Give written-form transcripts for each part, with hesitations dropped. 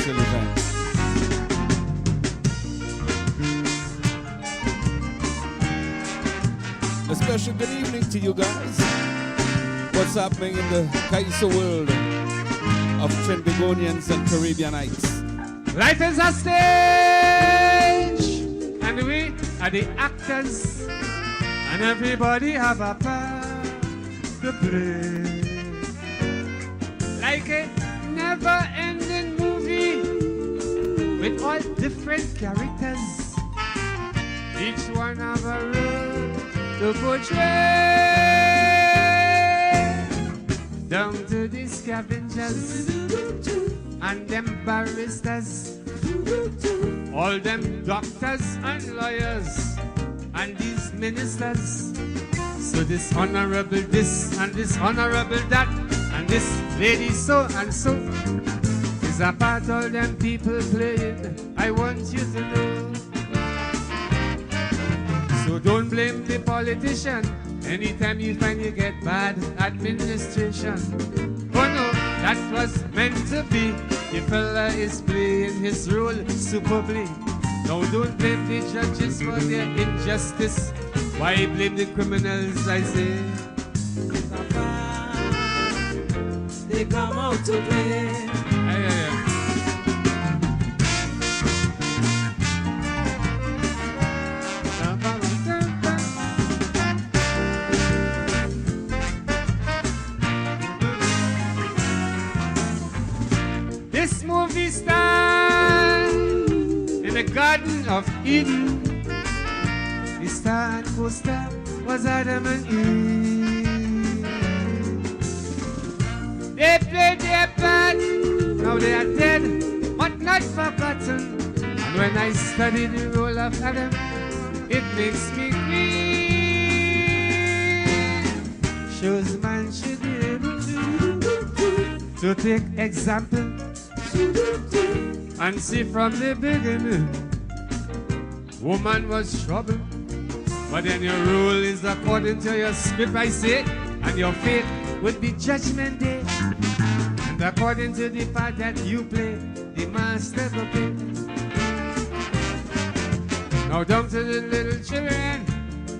special event. A special good evening to you guys. What's happening in the Kaiser world of Trinbagonians and Caribbeanites? Life is a stage, and we are the actors, and everybody have a part to play. Like a never-ending movie with all different characters, each one have a role to portray. Down to the scavengers and them barristers, all them doctors and lawyers and these ministers. So this honorable this and this honorable that and this lady so and so is a part all them people playing. I want you to know. So don't blame the politician anytime you find you get bad administration. Oh no, that was meant to be. The fella is playing his role superbly. Now don't blame the judges for their injustice. Why blame the criminals, I say? They come out to play. This movie star in the Garden of Eden. The star and co-star was Adam and Eve. They played their part, now they are dead, but not forgotten. And when I study the role of Adam, it makes me grieve. Shows man should be able to take example and see from the beginning, woman was trouble, but then your rule is according to your script, I say, and your fate would be judgment day. And according to the part that you play, the master will pay. Now down to the little children,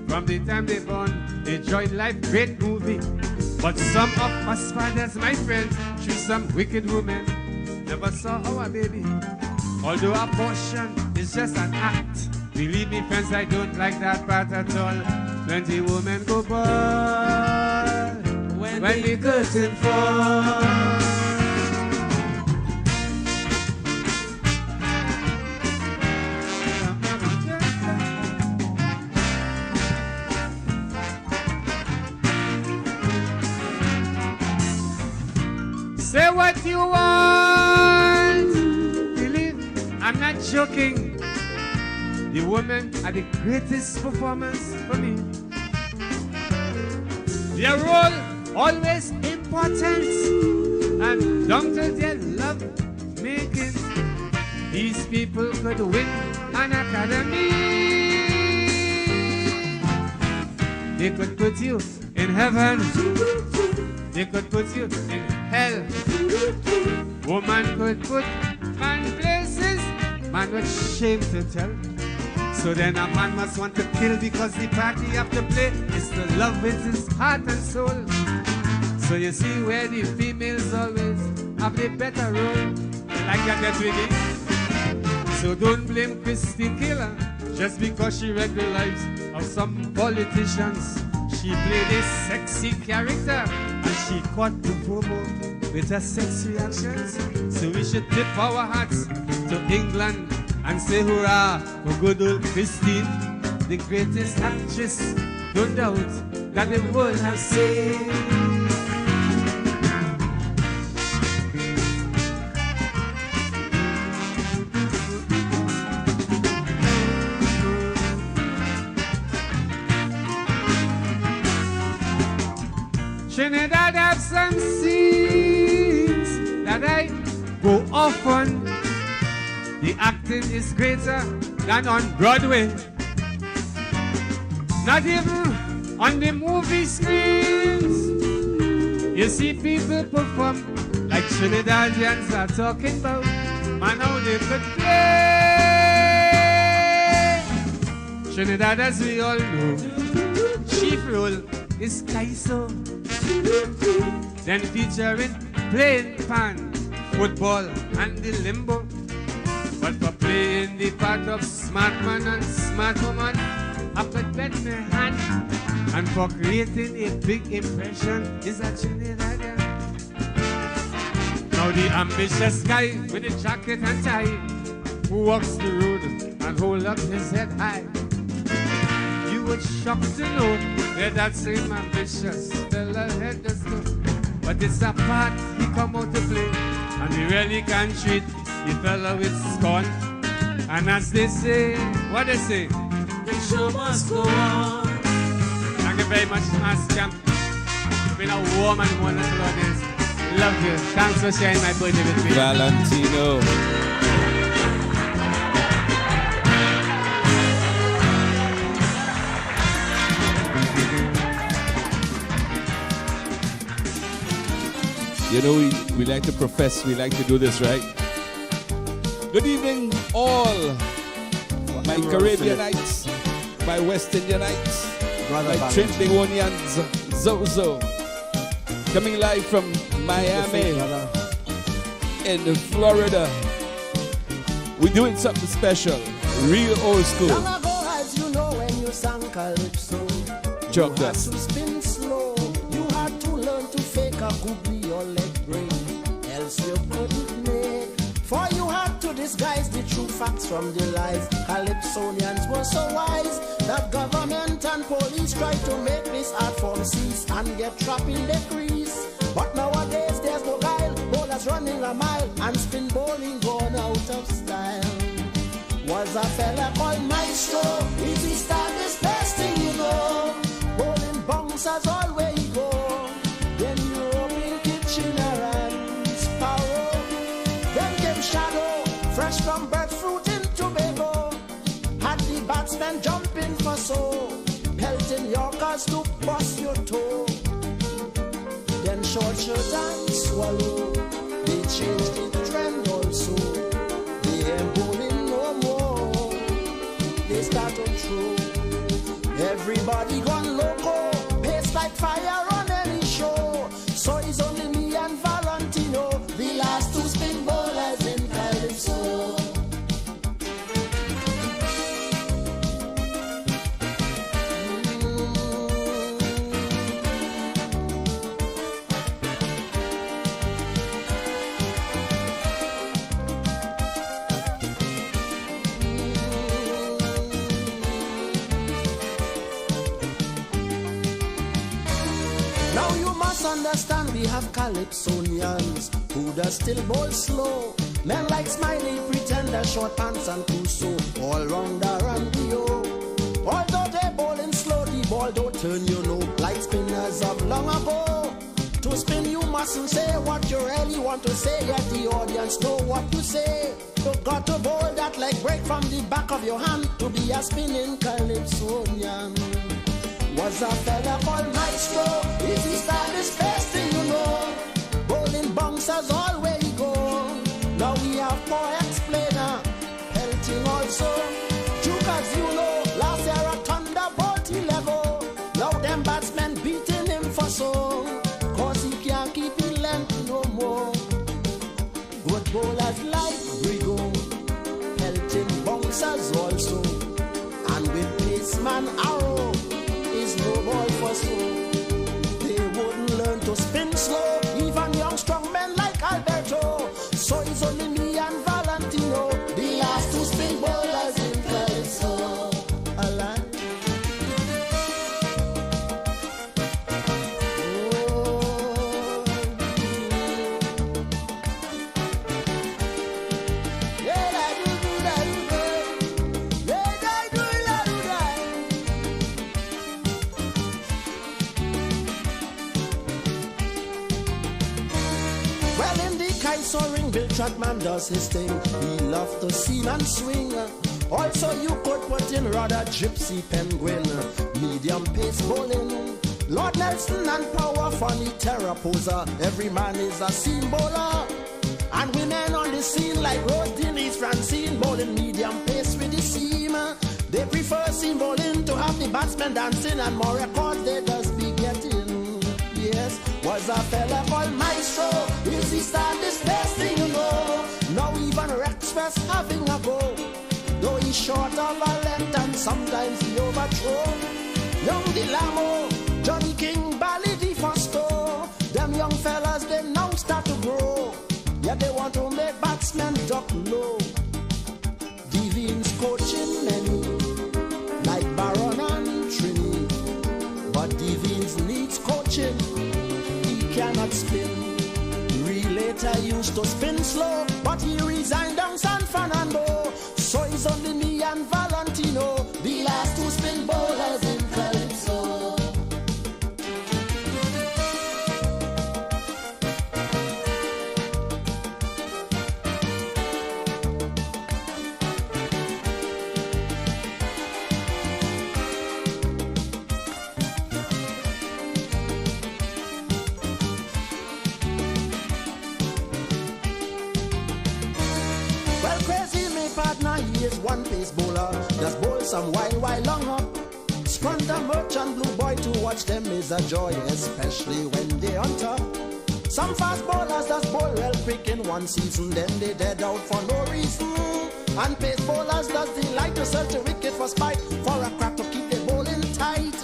from the time they born, they join life, great movie. But some of us fathers, my friends, choose some wicked women. Never saw our baby, although abortion is just an act. Believe me, friends, I don't like that part at all. Plenty women go bald when the curtain falls. Say what you want, believe, I'm not joking. The women are the greatest performers for me. Their role always important, and down to their love making, these people could win an academy. They could put you in heaven, they could put you in hell. Woman could put man places, man with shame to tell. So then a man must want to kill because the part he have to play is to love with his heart and soul. So you see where the females always have the better role. Like that, get with it. So don't blame Christine Keeler just because she read the lives of some politicians. She played a sexy character and she caught the promo with her sexy actions. So we should tip our hats to England and say hurrah for good old Christine, the greatest actress, no doubt, that the world has seen. Trinidad have some scenes that I go off on. The acting is greater than on Broadway. Not even on the movie screens. You see people perform like Trinidadians are talking about. Man, how they could play. Trinidad, as we all know, chief role is Kaiso. Then featuring playing pan, football, and the limbo. But for playing the part of smart man and smart woman, I could bet my hand. And for creating a big impression is a Trinidadian. Now the ambitious guy with the jacket and tie, who walks the road and hold up his head high. You would shock to know that that same ambitious fella had the stuff. But it's a part he come out to play, and he really can treat the fella with scorn. And as they say, what they say? The show must go on. Thank you very much, Master Champ. It's been a warm and wonderful audience. Love you. Thanks for sharing my birthday with me. Valentino. You know, we like to profess, we like to do this, right? Good evening, all my Caribbeanites, my West Indianites, my Trinidadians, Zozo. Coming live from Miami, in Florida. We're doing something special, real old school. Long ago, as you know, when you sang calypso, Chuck you had dust. to spin slow. You had to learn to fake a googly or leg break, else you couldn't make. For you had to disguise the true facts from the lies. Calypsonians were so wise that government and police tried to make this art form cease and get trapped in the crease. But nowadays there's no guile, bowlers running a mile and spin bowling gone out of style. Was a fella called Maestro, easy start is best thing you know. Bowling bouncers all where you go. Then European Kitchener and Sparrow. Then came Shadow, fresh from breadfruit in Tobago. Had the batsmen jumping for so, pelting Yorkers to bust your toe. Then short shirt and swallow, they changed the trend also. They ain't bowling no more, they start to throw. Everybody gone loco, pace like fire on any show. So it's only me and Valentino, the last two spin bowlers in Calypso. Now you must understand we have Calypsonians who does still bowl slow. Men like Smiley, Pretender, Short Pants and Crusoe, all rounder and Rio. Although they bowling slow, the ball don't turn, you know, like spinners of long ago. To spin you mustn't say what you really want to say, yet the audience know what you say. You got to bowl that leg break from the back of your hand to be a spinning Calypsonian. Was a fella called Maestro, easy start is best thing you know. Bowling bouncers all where he go. Now we have more explainer, pelting also. Duke as you know, last year a thunderbolt he lego. Now them batsmen beating him for so, cause he can't keep his length no more. Good bowlers like Brigo, pelting bouncers also. And with paceman Arrow, is no ball for slow. They wouldn't learn to spin slow, even young strong men like Alberto. So it's only me and Valentino, the last two spin bowlers in Calypso. Alive. So ring Bill Trotman does his thing. He loves to seam and swing. Also you could put in Rudder, Gypsy, Penguin, medium pace bowling. Lord Nelson and Power, Funny, Terra Poser. Every man is a seam bowler. And women on the scene like Rose Denise Francine, bowling medium pace with the seam. They prefer seam bowling to have the batsmen dancing, and more records they just be getting. Yes, was a fella called Maestro. Is he start this best thing you know? Now even Rex was having a go. Though he's short of a length and sometimes he overthrow. Young Dilamo, Johnny King, Bally D Fosto. Them young fellas, they now start to grow. Yeah, they want to make batsmen duck low. Devine's coaching many, like Baron and Trini. But Devine's needs coaching, he cannot spin. Relator used to spin slow, but he resigned down San Fernando. So it's only me and Valentino, the last two spin bowlers in Calypso. Partner, he is one pace bowler. Does bowl some while long up. Scrunter, Merchant, Blue Boy, to watch them is a joy, especially when they on top. Some fast bowlers does bowl well quick in one season, then they dead out for no reason. And pace bowlers does delight to search a wicket for spite, for a crack to keep the bowling tight.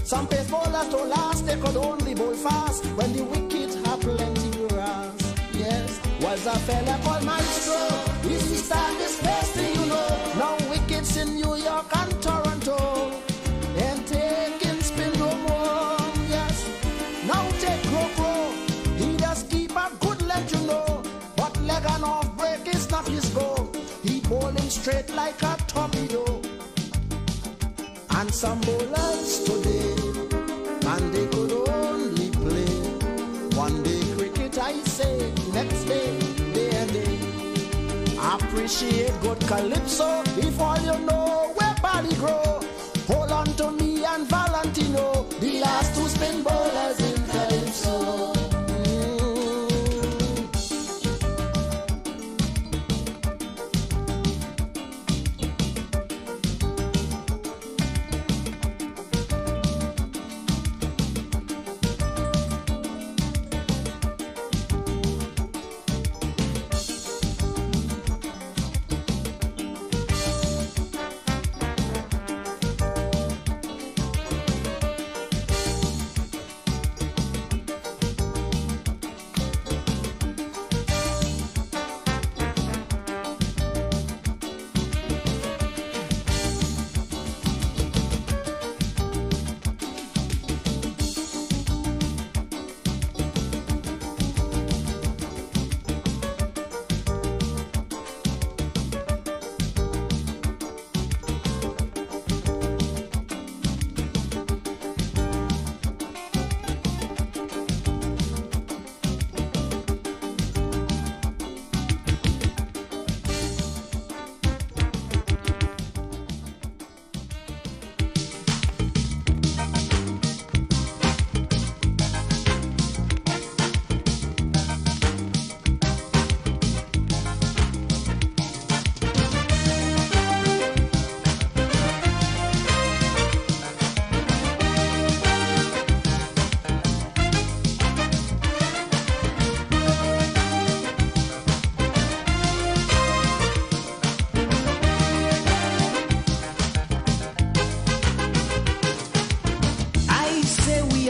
Some pace bowlers don't last, they could only bowl fast when the wicket have plenty grass. Yes, was a fella called Maestro. Is he start this best thing you know? Now wickets in New York and Toronto, and taking spin no more. Yes, now take Crow. He does keep a good leg, you know, but leg and off break is not his goal. He bowling straight like a torpedo. And some bowlers today, and they could only play one day cricket, I say, next day, day and day. Appreciate good Calypso, if all you know where body grow. Hold on to me and Valentino, the last two spin bowlers in Calypso.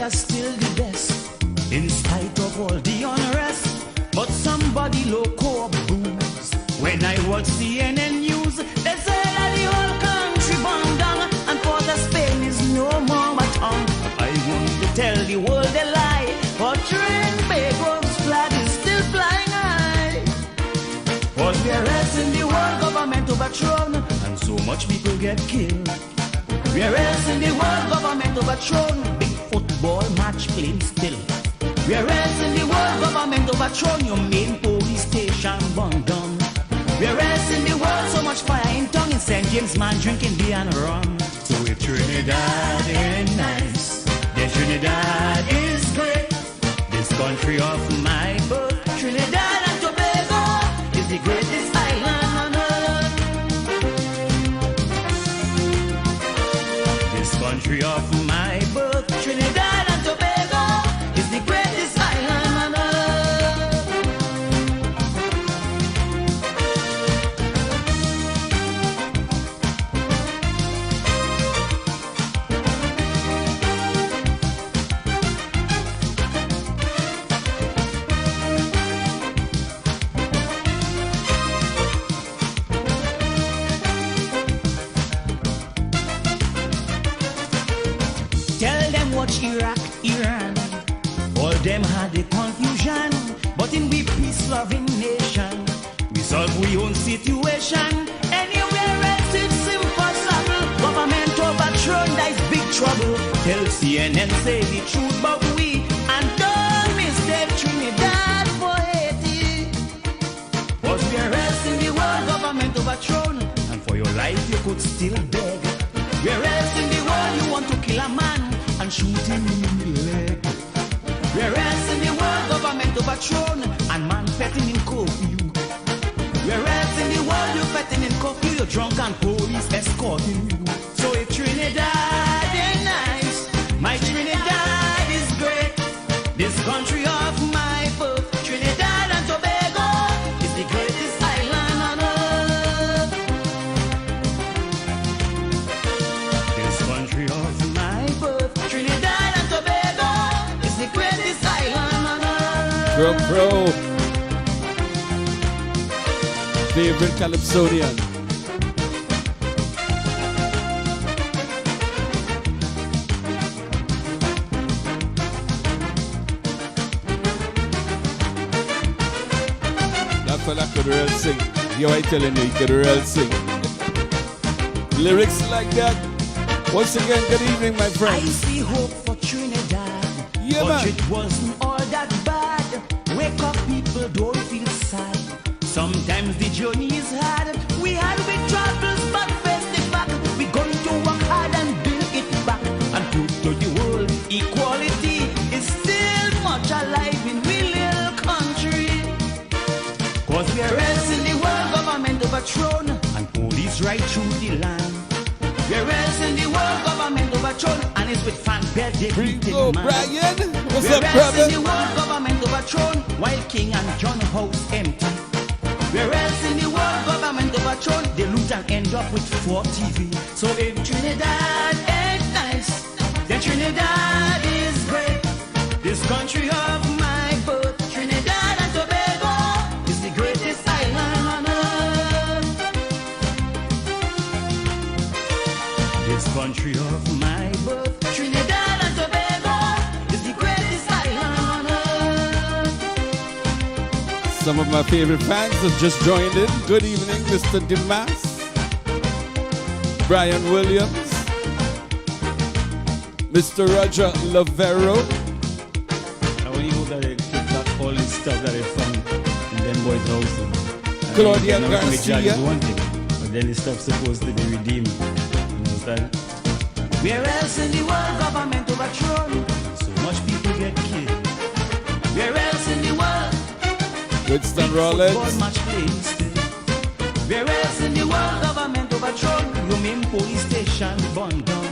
we are still the best, in spite of all the unrest. But somebody loco booze. When I watch CNN news, they say that the whole country burned down, and Port of Spain is no more my tongue. I want to tell the world a lie, but Trinbagos flag is still flying high. But whereas in the world government overthrown, and so much people get killed. Whereas in the world government overthrown, big football match playing still. Whereas in the world government overthrown, your main police station burned down. Whereas in the world so much fire in tongue, in St. James man drinking beer and rum. So if Trinidad ain't nice, then Trinidad is great. This country of my birth, Trinidad and Tobago. watch Iraq, Iran. All them had the confusion, but in we peace-loving nation, we solve we own situation. Anywhere else it's impossible. Government overthrown, that's big trouble. Tell CNN say the truth about we, and don't mistake Trinidad for Haiti. Cause where else in the world government overthrown, and for your life you could still beg. Where else in the world you want to kill a man and shoot him in the leg? Where else in the world government overthrown and man petting in curfew? Where else in the world you petting in curfew, you're drunk and police escorting you? So if Trinidad is nice, my Trinidad is great. This country of my birth, Trinidad and Tobago, is the greatest island on earth. This country of my birth, Trinidad and Tobago, is the greatest island on earth. Drum Pro, favorite Calypsonian. That fella could real sing. Yo, I telling you, he could real sing. Lyrics like that. Once again, good evening, my I friends. see hope for Trinidad, Yeah, but man. it wasn't all that bad. Wake up, people, don't feel sad. Sometimes the journey is hard. We had big troubles, but face the fact. We're going to work hard and build it back and prove to the world equality is still much alive in we little country. Cause where else in the world government overthrown and police right through the land? Where else in the world government overthrown and it's with fan bed they beating Rico, man? Brian, what's Where up, else brother? in the world government overthrown while King and John House empty? Where else in the world government overthrown they loot and end up with 4 TV? So if Trinidad ain't nice, then Trinidad is great. This country of my birth, Trinidad and Tobago, is the greatest island on earth. This country of my birth, Trinidad and Tobago, is the greatest island on earth. Some of my favorite fans have just joined in. Good evening, Mr. Dimas, Brian Williams, Mr. Roger Lavero. And when you look at it, that all this stuff that they found in them boys' house, and Claudia you know, the Garcia. judge is one thing, but then the stuff supposed to be redeemed. You understand? Where else in the world government overthrown? So much people get killed. Where else in the world? Winston Football Rollins, match playing still. Where else in the world government overthrown? You mean police station burned down.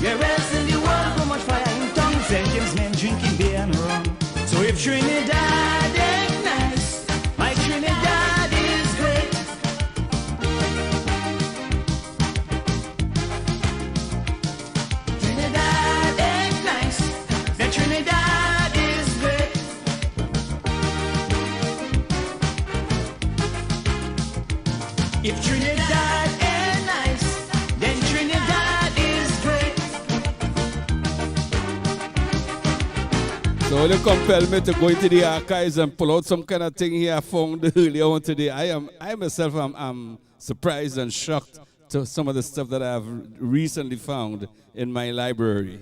Where else in the world so much fire in tongues and James men drinking beer and rum? So if Trinidad ain't nice, my Trinidad is great. Trinidad ain't nice, then Trinidad is great. If Trinidad ain't nice, then Trinidad is great. so will you compel me to go into the archives and pull out some kind of thing here I found earlier on today? I myself am surprised and shocked to some of the stuff that I have recently found in my library.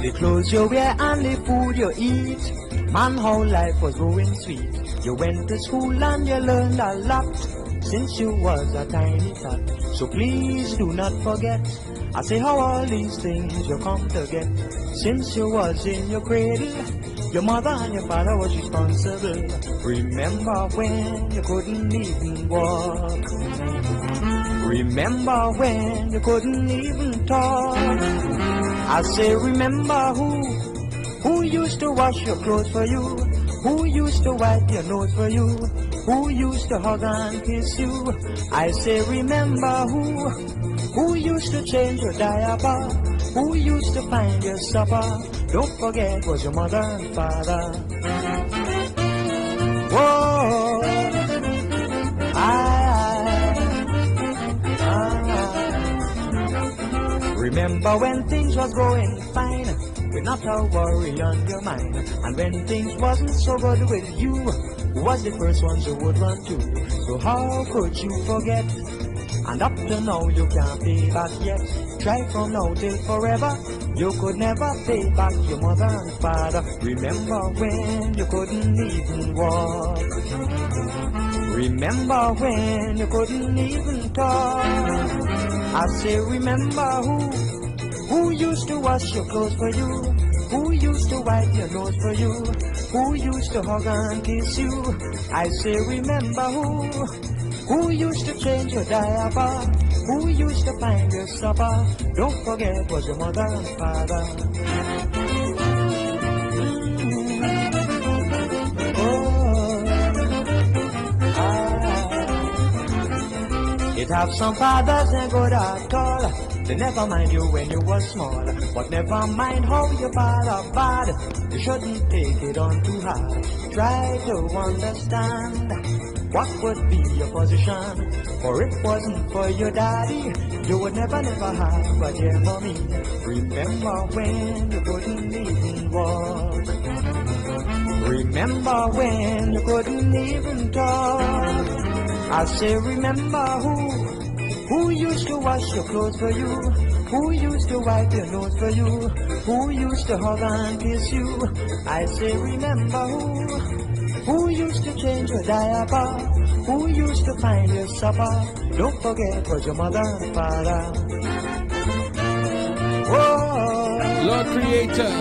The clothes you wear and the food you eat, man, how life was growing sweet. You went to school and you learned a lot since you was a tiny tot. So please do not forget, I say how all these things you come to get. Since you was in your cradle, your mother and your father was responsible. Remember when you couldn't even walk. Remember when you couldn't even talk. I say remember who used to wash your clothes for you, Who used to wipe your nose for you? Who used to hug and kiss you? I say remember who used to change your diaper? Who used to find your supper? Don't forget was your mother and father. Whoa, remember when things was going fine, with not a worry on your mind. And when things wasn't so good with you, who was the first ones you would run to? So how could you forget? And up to now you can't pay back yet. Try from now till forever, you could never pay back your mother and father. Remember when you couldn't even walk? Remember when you couldn't even talk? I say remember who used to wash your clothes for you? Who used to wipe your nose for you? Who used to hug and kiss you? I say remember who used to change your diaper? Who used to find your supper? Don't forget was your mother and father. It have some fathers ain't good at all. They never mind you when you were small. But never mind how your father bad. You shouldn't take it on too hard. Try to understand what would be your position. For it wasn't for your daddy, you would never have a dear mommy. Remember when you couldn't even walk? Remember when you couldn't even talk? I say remember who used to wash your clothes for you? Who used to wipe your nose for you? Who used to hug and kiss you? I say remember who used to change your diaper? Who used to find your supper? Don't forget was your mother and father. Oh, Lord Creator.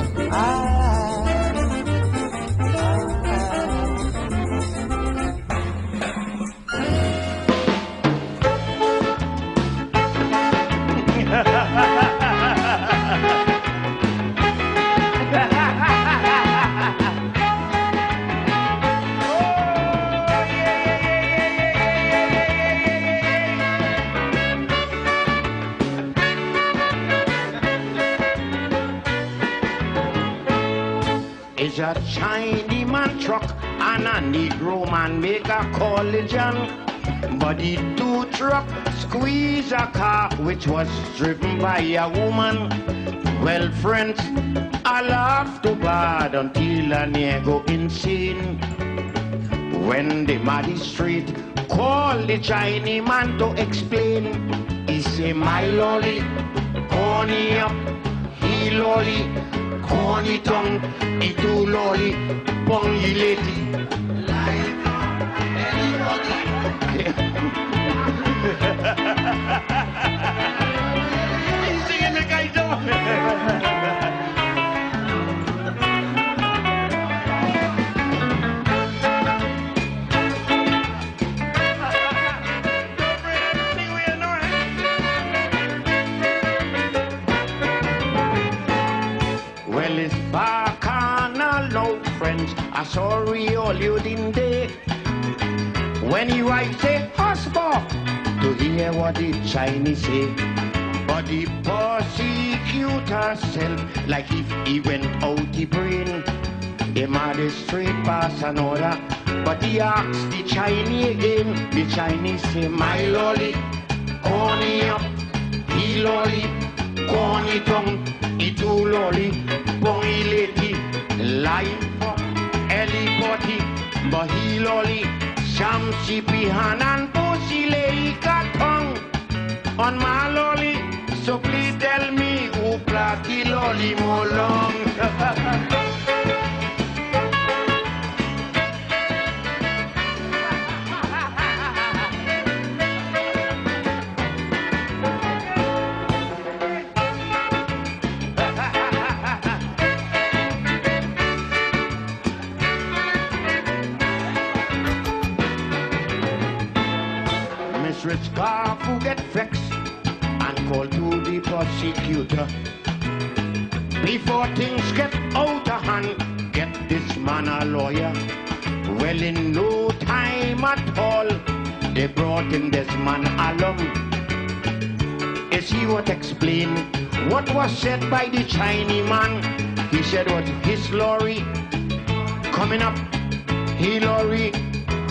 It's a Chinese man truck and a Negro man make a collision. But the two truck squeeze a car which was driven by a woman. Well, friends, I laugh too bad until I near go insane. When the magistrate called the Chinese man to explain, he say, my lolly, corny up, he lolly, corny tongue, he too lolly, bongy lady. Like anybody. He's singing the guy down. Well, it's bacchanal now, friends. I sorry all you didn't day. When you I say husband to hear what the Chinese say. But the prosecutor self, like if he went out the brain. The magistrate pass an order, but he asked the Chinese again. The Chinese say, my lolly, corny up, he lolly, corny tongue, he too lolly, bongy lady, life for Ellie body, but he lolly, sham shippy hand and pussy lake a tongue on my lolly. So please tell me who plait the lolly more long. Rich calf who get vexed and call to the prosecutor. Before things get out of hand, get this man a lawyer. Well, in no time at all, they brought in this man along. Is he what explain what was said by the Chinese man? He said what his lorry coming up, he lorry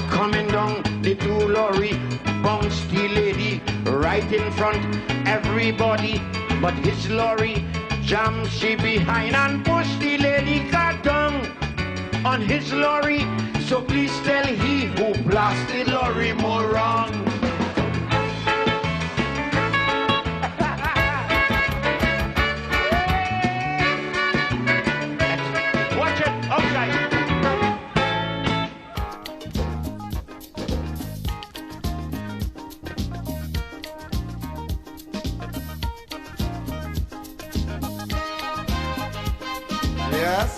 coming down, the two lorry bounced the lady right in front, everybody, but his lorry jammed she behind and pushed the lady car down on his lorry. So please tell he who blasted lorry more wrong. Watch it outside. Yes.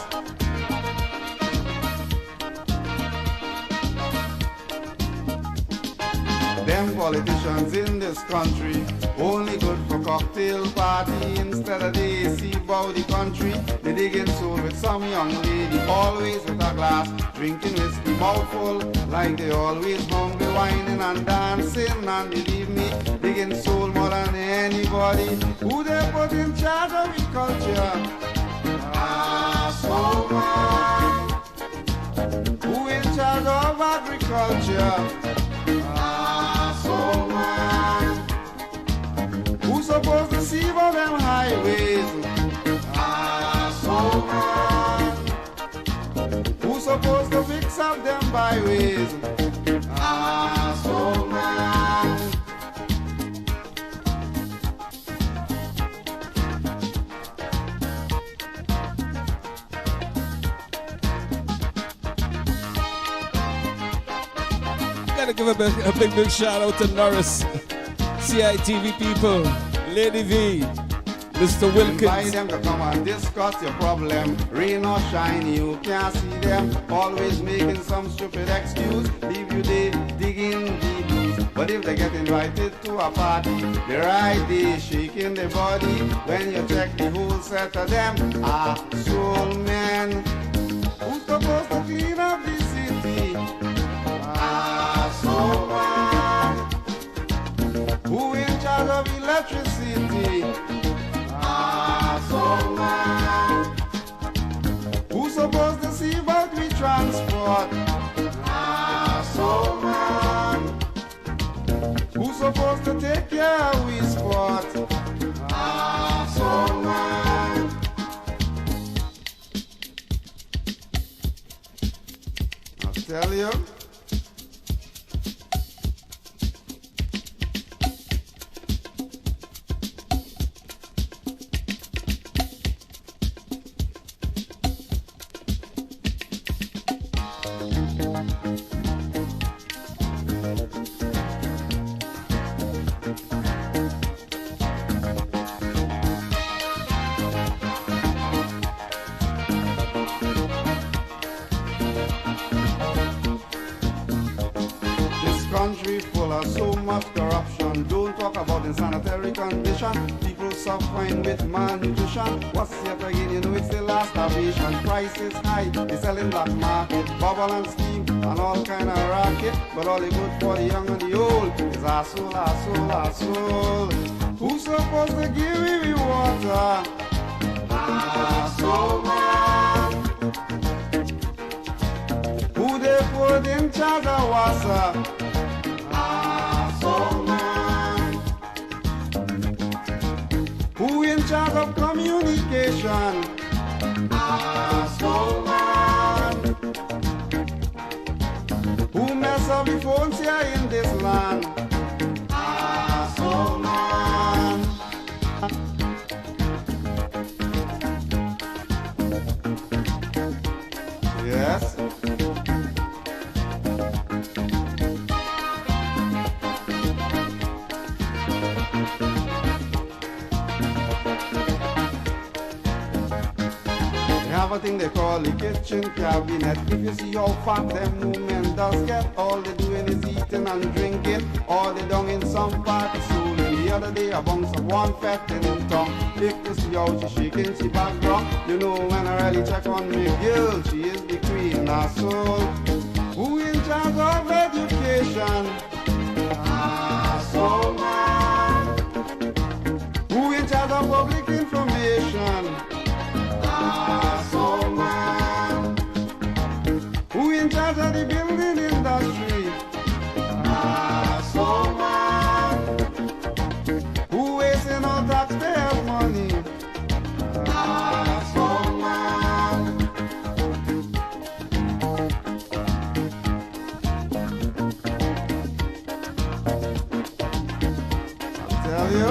Them politicians in this country only good for cocktail party. Instead of they see about the country, they digging soul with some young lady, always with a glass, drinking whiskey mouthful, like they always hungry, whining and dancing. And believe me, digging soul more than anybody. Who they put in charge of the culture? Soul man. Who in charge of agriculture? Soul man. Who's supposed to see about them highways? Soul man. Who's supposed to fix up them byways? Soul man. Gotta give a big shout out to Norris, CITV people, Lady V, Mr. Wilkins. Invite them to come and discuss your problem. Rain or shine, you can't see them. Always making some stupid excuse. Leave you there digging the blues. But if they get invited to a party, they're right there shaking their body. When you check the whole set of them, soul men. Who's supposed to clean up the city? Soul man. Who in charge of electricity? Soul man. Who's supposed to see about we transport? Soul man. Who's supposed to take care of we sport? Soul man. I'll tell you. Country full of so much corruption. Don't talk about insanitary condition. People suffering with malnutrition. What's yet again? You know it's the last starvation. Prices high. They selling black market, bubble and steam, and all kind of racket. But all they good for the young and the old is our soul, our soul, our soul. Who's supposed to give me the water? Our soul man. Who they put in charge of water? Soul man. Who in charge of communication? Soul man. Who mess up the phones here in this land? Soul man. Yes. Have a thing they call the kitchen cabinet. If you see how fat them women does get. All they doing is eating and drinking. All they done in some party soul. The other day a bounce of one fat in town. If you see how she shaking, she back drop. You know when I really check on me girl, she is the queen of soul. Who in charge of education? Soul man. Who in charge of public information? Soul man. Who in charge of the building industry? Soul man. Who wasting all taxpayers' money? Soul man. I'll tell you.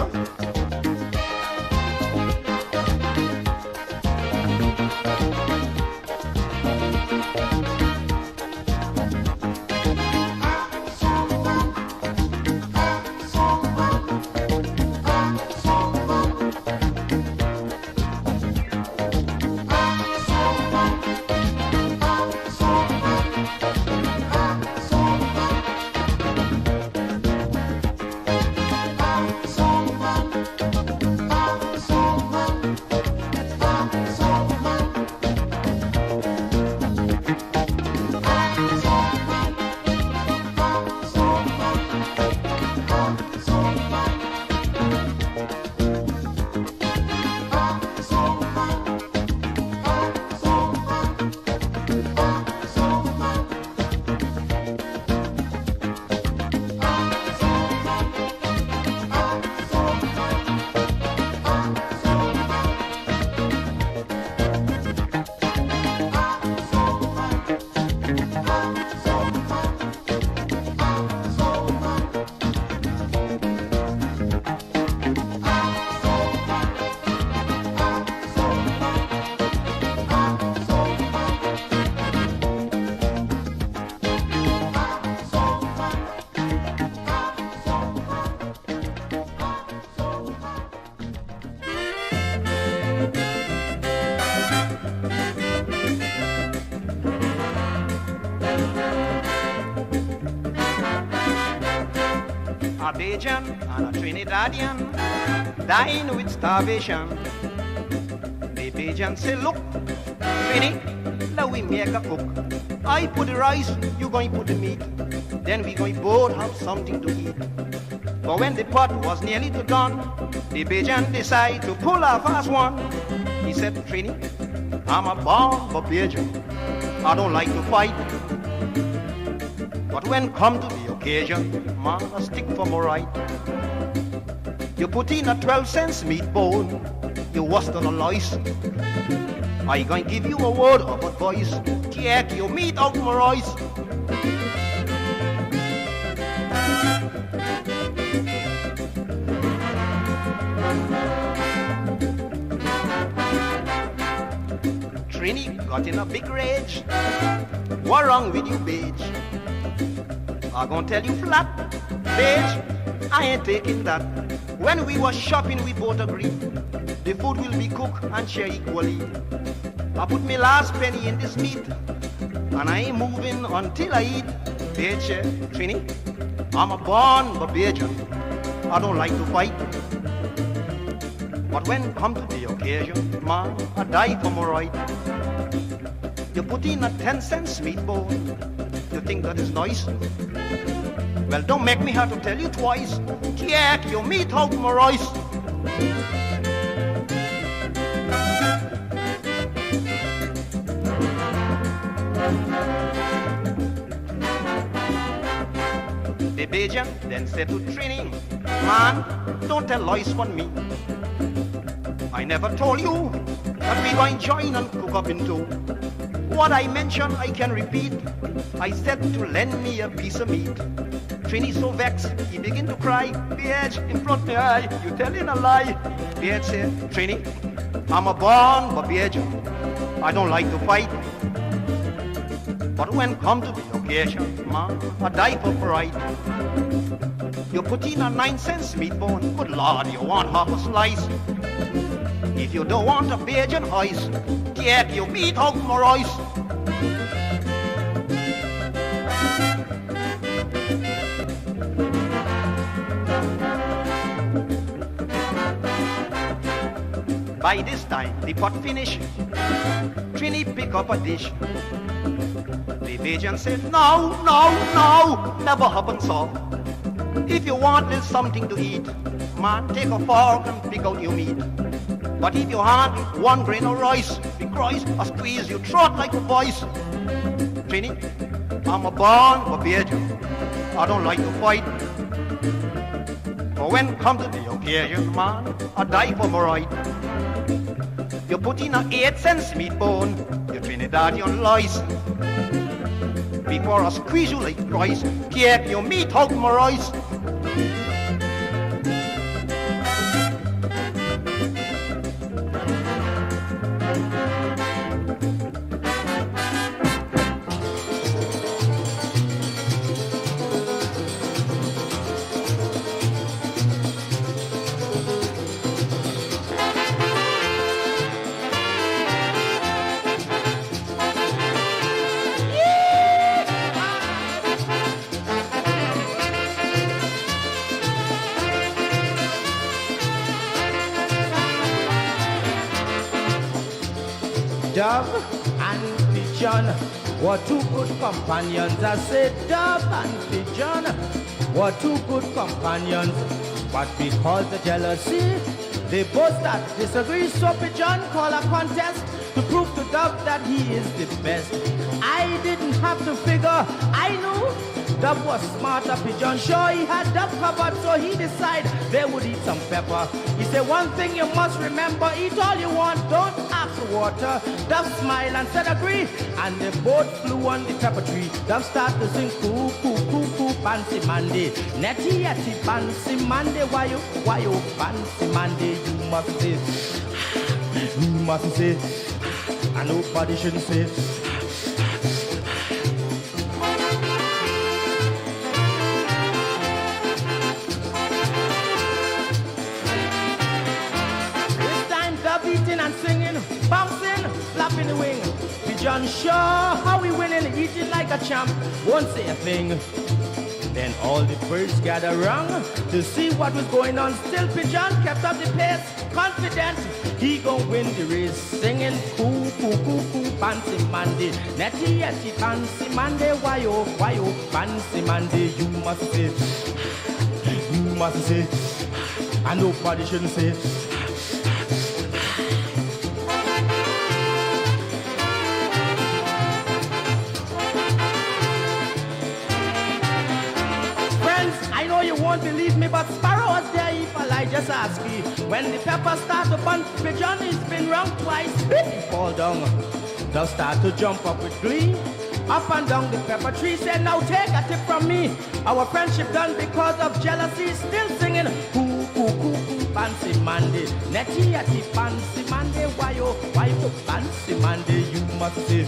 A Bajan and a Trinidadian dying with starvation. The Bajan say, look, Trini, let we make a cook. I put the rice, you going put the meat. Then we going both have something to eat. But when the pot was nearly to done, the Bajan decide to pull a fast one. He said, Trini, I'm a born Bajan. I don't like to fight. But when come to the occasion, man, a stick for my right. You put in a 12-cent meat bone, you worse than a lice. I going give you a word of advice, take your meat out my rice. Trini got in a big rage. What wrong with you, bitch? I gonna tell you flat, bitch, I ain't taking that. When we was shopping, we both agreed the food will be cooked and shared equally. I put my last penny in this meat, and I ain't moving until I eat. Bitch, Trini, I'm a born Bajan. I don't like to fight. But when come to the occasion, man, I die for my right. You put in a 10-cent meat bone, you think that is nice? Well, don't make me have to tell you twice. Take your meat out my rice. The Bajan then said to Trini, man, don't tell lies on me. I never told you that we going join and cook up in two. What I mentioned, I can repeat. I said to lend me a piece of meat. Trini so vexed, he begin to cry. Bitch, in front of my eye, you telling a lie. Bitch said, Trini, I'm a born Bajan. I don't like to fight. But when come to the occasion, man, I die for pride. You put in a 9-cent meat bone, good Lord, you want half a slice. If you don't want a Bajan ice, take your meat out my rice. By this time, the pot finish. Trini pick up a dish. The Bajan said, no, never happen so. If you want little something to eat, man, take a fork and pick out your meat. But if you want one grain of rice, the Christ, I squeeze your throat like a voice. Trini, I'm a born Barbadian. I don't like to fight. But when come to the occasion, man, I die for my right. You put in a 8-cent meat bone, you Trinidadian lice. Before I squeeze you like rice, keep your meat out my rice. Dove and pigeon were two good companions. I said dove and pigeon were two good companions. But because of jealousy, they both start disagree. So pigeon called a contest to prove to dove that he is the best. I didn't have to figure, I knew Dove was smarter. Pigeon sure he had dove covered, so he decided they would eat some pepper. He said, one thing you must remember, eat all you want, don't ask for water. Dove smiled and said agree, and they both flew on the pepper tree. Dove started to sing coo, coo, coo, coo, fancy Monday. Netty, yetty, fancy Monday. Why you, fancy Monday? You must say, you must say, and nobody shouldn't say. Eating and singing, bouncing, flapping the wing. Pigeon sure how we winning, eating like a champ, won't say a thing. Then all the birds gathered round to see what was going on. Still Pigeon kept up the pace, confident he gon' win the race. Singing coo, coo, coo, coo, fancy Monday. Netty, yetty, fancy Monday. Why oh, fancy Monday. You must say, and nobody shouldn't say. You won't believe me, but Sparrow was there if I just ask you. When the pepper start to burn, Pigeon has been wrong twice, he fall down. Dove start to jump up with glee, up and down the pepper tree. Said, now take a tip from me. Our friendship done because of jealousy. Still singing, coo, coo, coo, coo, fancy Monday. Netty, yetty, fancy Monday. Why you, fancy Monday? You must say,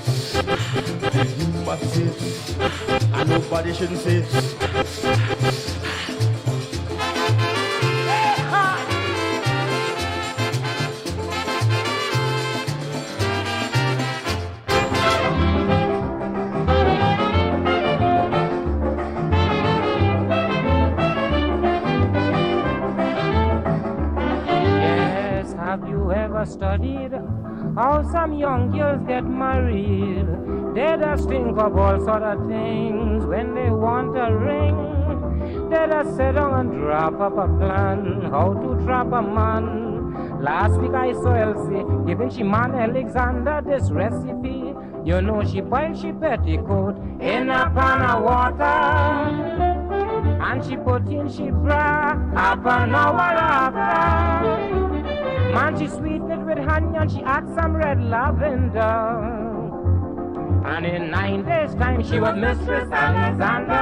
and nobody shouldn't say. Studied how some young girls get married. They just think of all sort of things when they want a ring. They just sit down and drop up a plan how to trap a man. Last week I saw Elsie giving she man Alexander this recipe. You know she boiled she petticoat in a pan of water, and she put in she bra half an hour after. Man, she sweetened it with honey and she added some red lavender. And in 9 days' time, she was Mistress Alexander.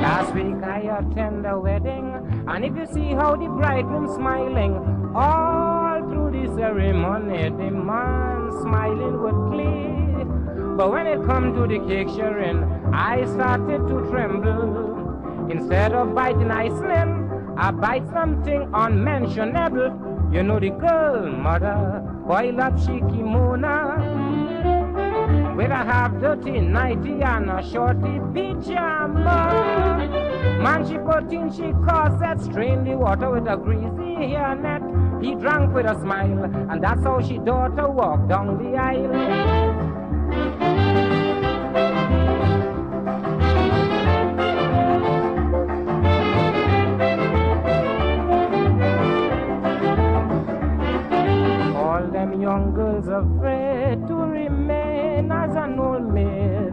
Last week I attended a wedding, and if you see how the bridegroom smiling all through the ceremony, the man smiling with glee. But when it come to the cake sharing, I started to tremble. Instead of biting Iceland, I bite something unmentionable. You know the girl mother boil up she kimono, with a half-dirty nightie and a shorty pyjama. Man, she put in, she corset, strained the water with a greasy hairnet. He drank with a smile, and that's how she daughter walked down the aisle. Young girls afraid to remain as an old maid.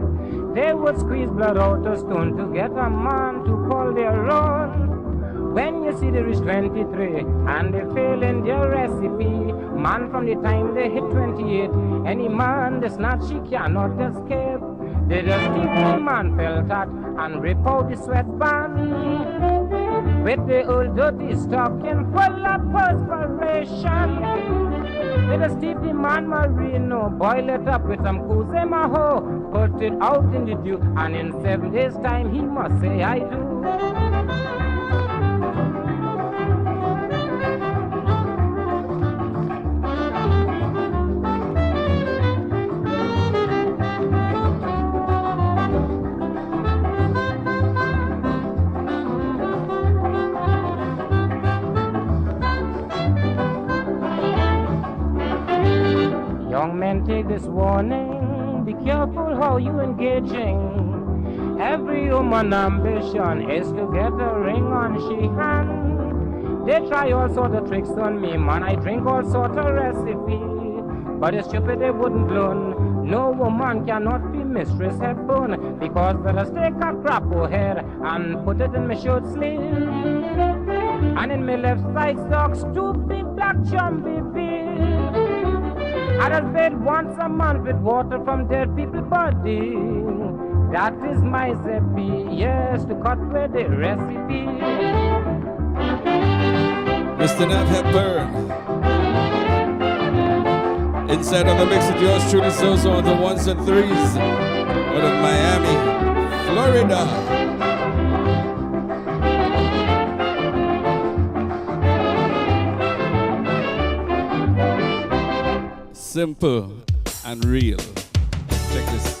They would squeeze blood out a stone to get a man to call their own. When you see they reach 23 and they fail in their recipe, man, from the time they hit 28, any man that's not she cannot escape. They just keep the man felt at and rip out the sweatband with the old dirty stocking full of perspiration. They just keep the man merino, boil it up with some kuze maho, put it out in the dew, and in 7 days' time he must say I do. Young men, take this warning, be careful how you engaging. Every human ambition is to get a ring on she hand. They try all sort of tricks on me, man, I drink all sort of recipe. But it's stupid they wouldn't learn. No woman cannot be mistress headbone, because better take a crap o'hair and put it in my shirt sleeve. And in my left side socks, two big black jumpy beer. I just bathe once a month with water from dead people's body. That is my recipe, yes, to cut with the recipe. Mr. Nat Hepburn. Inside on the mix with yours truly, Zozo on the ones and threes out of Miami, Florida. Simple and real. Check this.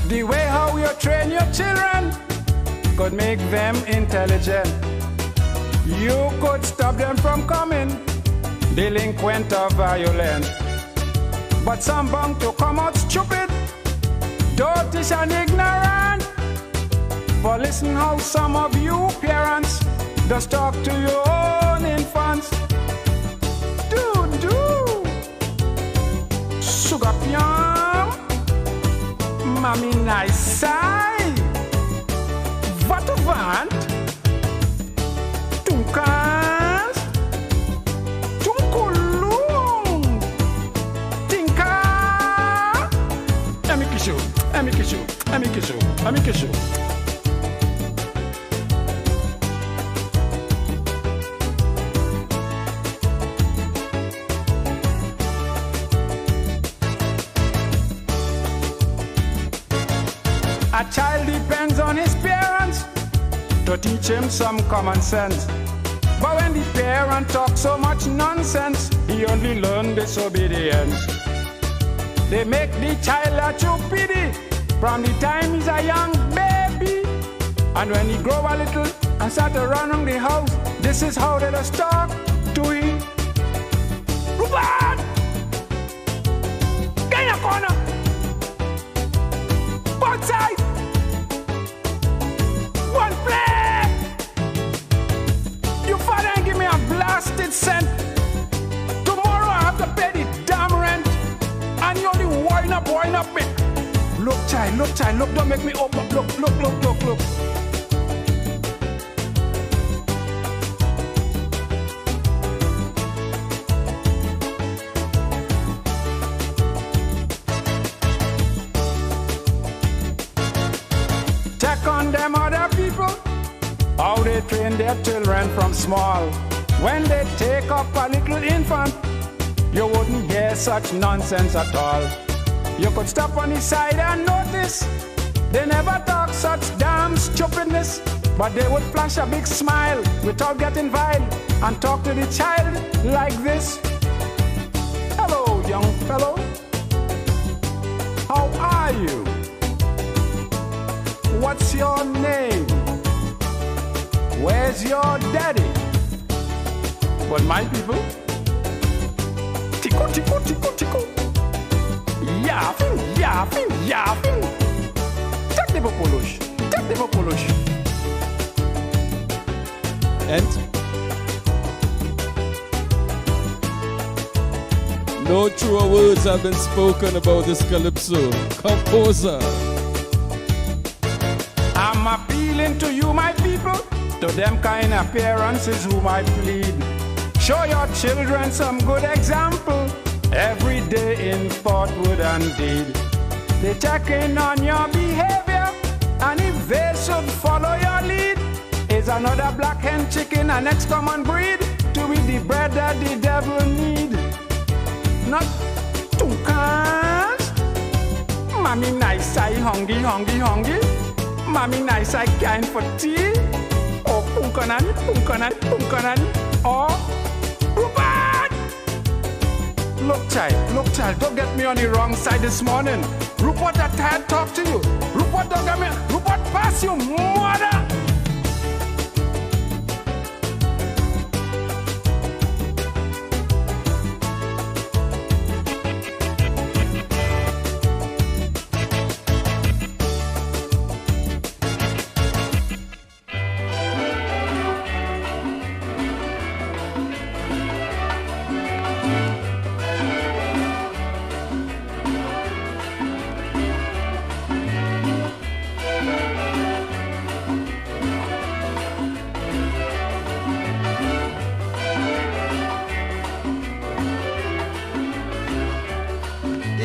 The way how you train your children could make them intelligent. You could stop them from coming delinquent or violent. But some bound to come out stupid, dirty and ignorant. For listen how some of you parents just talk to your own infants. Do sugar pium, mommy nice side. What a want? Tunkans, tunkulung. Amikishu. A child depends on his parents to teach him some common sense. But when the parent talks so much nonsense, he only learns disobedience. They make the child a chupidi from the time he's a young baby. And when he grow a little and start to run around the house, this is how they just talk to him. Ruben! Get in your corner! Both side! One play! Your father ain't give me a blasted cent. Tomorrow I have to pay the damn rent. And you only wind up me. Look, child, don't make me open up. Look. Check on them other people, how they train their children from small. When they take up a little infant, you wouldn't hear such nonsense at all. You could stop on the side and notice They never talk such damn stupidness, but they would flash a big smile without getting vile and talk to the child like this. Hello, young fellow. How are you? What's your name? Where's your daddy? But my people, tico, tico, tico, tico. Yapping, yapping, yapping. Take the popolosh, take the popolosh. And no truer words have been spoken about this calypso composer. I'm appealing to you, my people, to them kind of parents is whom I plead. Show your children some good example every day in thought, word, and deed. They check in on your behavior, and if they should follow your lead, is another black hen chicken, a next common breed, to be the bread that the devil need. Not toucans. Mommy nice, I hungry, hungry, hungry. Mommy nice, I kind for tea. Or punkanan, punkanan, punkanan. Or Rupert! Look child, don't get me on the wrong side this morning. Rupert, I tired talk to you. Rupert, don't get me. Rupert, pass you, mother!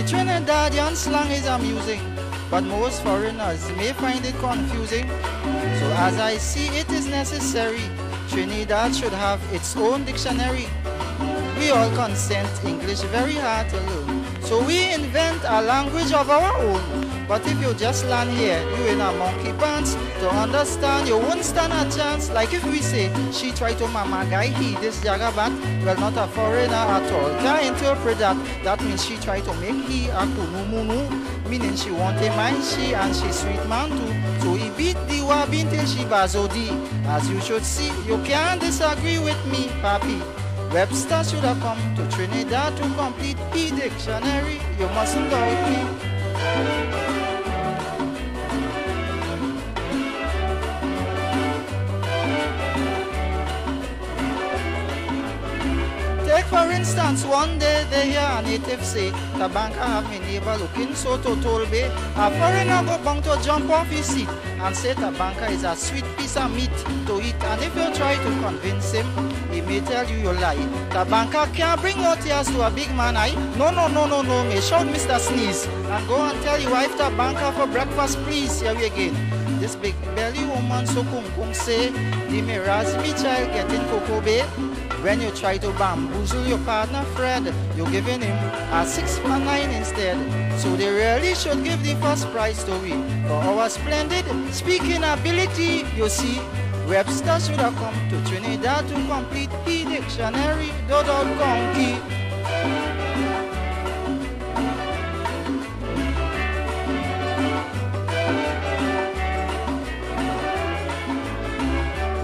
Trinidadian slang is amusing, but most foreigners may find it confusing. So as I see it is necessary, Trinidad should have its own dictionary. We all consent English very hard to learn, so we invent a language of our own. But if you just land here, you in a monkey pants, to understand you won't stand a chance. Like if we say, she try to mama guy, he this jagabat, well not a foreigner at all. Can't interpret that, that means she try to make he a kunumunu, meaning she want a man, she and she sweet man too. So he beat the wabin till she bazodi. As you should see, you can't disagree with me, papi. Webster should have come to Trinidad to complete the dictionary. You mustn't doubt me. Take for instance, one day they hear a native say, Tabanka have me neighbor looking so total bay. A foreigner go bound to jump off his seat and say Tabanka is a sweet piece of meat to eat. And if you try to convince him, he may tell you lie. Tabanka can't bring out tears to a big man, I. No, may shout Mr. Sneeze and go and tell your wife Tabanka for breakfast, please. Here we again. This big belly woman so kung say, the mirrors me child getting cocoa bay. When you try to bamboozle your partner Fred, you're giving him a 619 instead. So they really should give the first prize to we for our splendid speaking ability. You see, Webster should have come to Trinidad to complete the dictionary. Dodol Conky.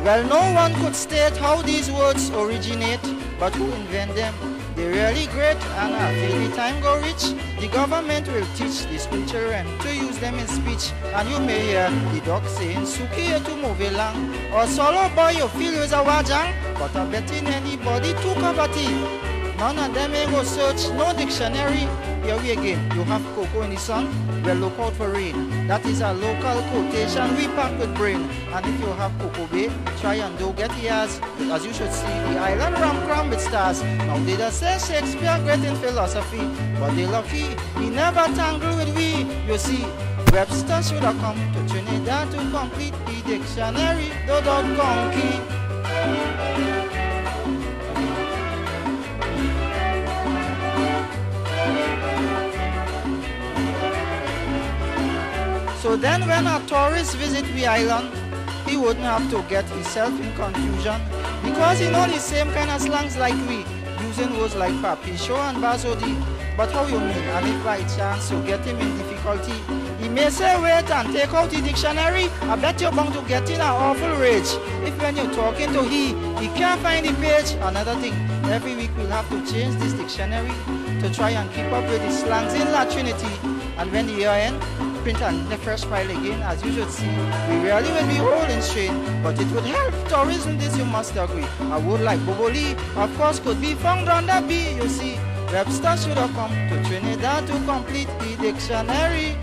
Well, no one could state how these words originate, but who invent them? They're really great, and after the time go rich, the government will teach the school children to use them in speech. And you may hear the dog saying, Suki to move along, or solo boy you feel is a wajang, but I bet in anybody to kabati. None of them may go search, no dictionary. Here we again, you have cocoa in the sun, well look out for rain. That is a local quotation we pack with brain. And if you have cocoa bay, try and do get yours. As you should see, the island ram cram with stars. Now they just say Shakespeare great in philosophy, but they lucky, he never tangle with we. You see, Webster should have come to Trinidad to complete the dictionary. Do dog conky. So So then when a tourist visit the island, he wouldn't have to get himself in confusion because he know the same kind of slangs like we, using words like papisho and basodi. But how you mean? And if by chance you get him in difficulty, he may say wait and take out the dictionary. I bet you're going to get in an awful rage. If when you're talking to he can't find the page. Another thing, every week we'll have to change this dictionary to try and keep up with the slangs in La Trinity. And when the year end, print on the first file again, as you should see. We really will be holding strain, but it would help tourism, this you must agree. A word like Boboli, of course, could be found on the B, you see. Webster should have come to Trinidad to complete the dictionary.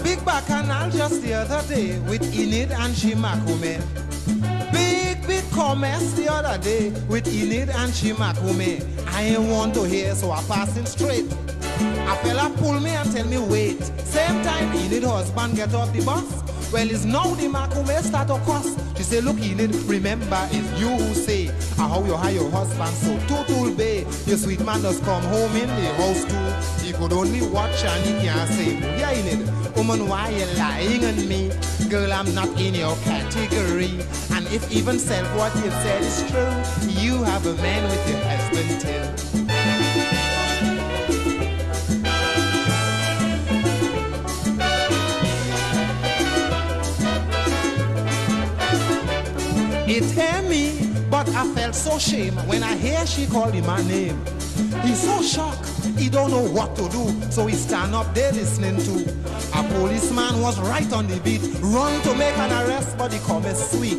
Big bacchanal just the other day with Enid and Shimakume. Big comments the other day with Enid and Shimakume. I ain't want to hear, so I pass him straight. A fella pull me and tell me wait. Same time Enid husband get off the bus. Well, it's now the Makume start to cuss. She say, look Enid, remember it's you who say how you hire your husband so total bay. Your sweet man does come home in the house too. He could only watch and he can't say, yeah Enid, woman, why you lying on me? Girl, I'm not in your category. And if even self what you said is true, you have a man with your husband too. It hurt me, but I felt so shame when I hear she called him my name. He's so shocked, he don't know what to do, so he stand up there listening to. A policeman was right on the beat, run to make an arrest, but the comment sweet.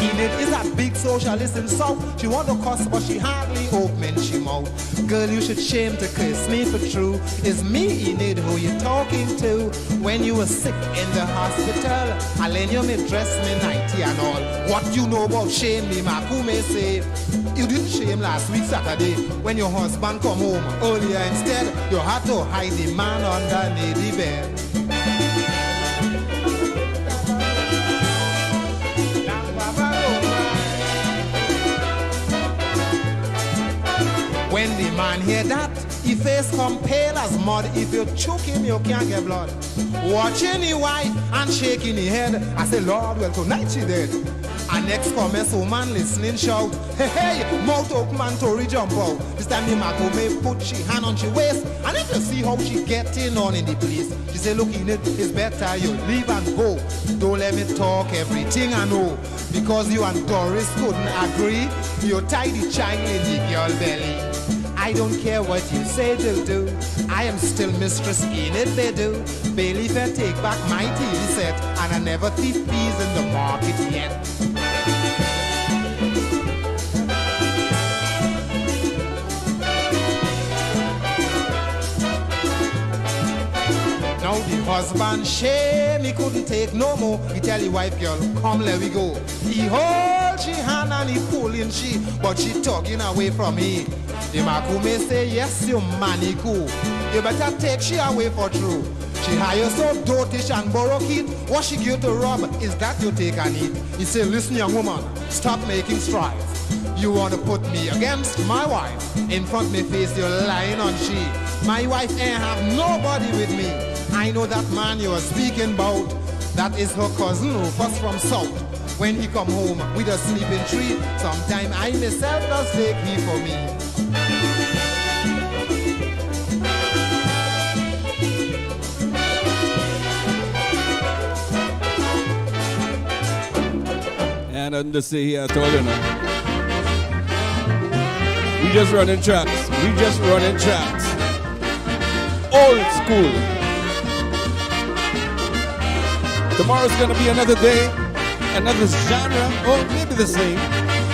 Enid is a big socialist in South. She want to cuss, but she hardly open she mouth. Girl, you should shame to curse me for true. It's me, Enid, who you talking to. When you were sick in the hospital, I lend you me dress, me nighty and all. What you know about shame, me Makume say. You didn't shame last week Saturday when your husband come home earlier. Instead, you had to hide the man underneath the bed. When the man hear that, his face come pale as mud. If you choke him, you can't get blood. Watching the wife and shaking the head, I say, Lord, well, tonight she dead. And next comments, woman listening shout, hey, hey, mouth open man Tory jump out. This time the Makume put she hand on she waist, and if you see how she getting on in the place, she say, look in it's better you leave and go. Don't let me talk everything I know, because you and Doris couldn't agree. You tie the child in the girl belly. I don't care what you say they'll do. I am still mistress in it they do. Bailiff and take back my TV set, and I never thief peas in the market yet. Now the husband shame, he couldn't take no more. He tell the wife, girl, come let we go. He hold she hand and he pulling she, but she tugging away from me. The Makume say, yes, you manny cool. You better take she away for true. She hire so dotish and borrow kid. What she give to rob, is that you take and eat? He say, listen young woman, stop making strife. You want to put me against my wife. In front me face, you're lying on she. My wife ain't have nobody with me. I know that man you are speaking about. That is her cousin Rufus from South. When he come home with a sleeping tree, sometime I myself does take he for me. And on the say here, I told you now. We just running tracks. We just running tracks. Old school. Tomorrow's gonna be another day. another genre, or maybe the same.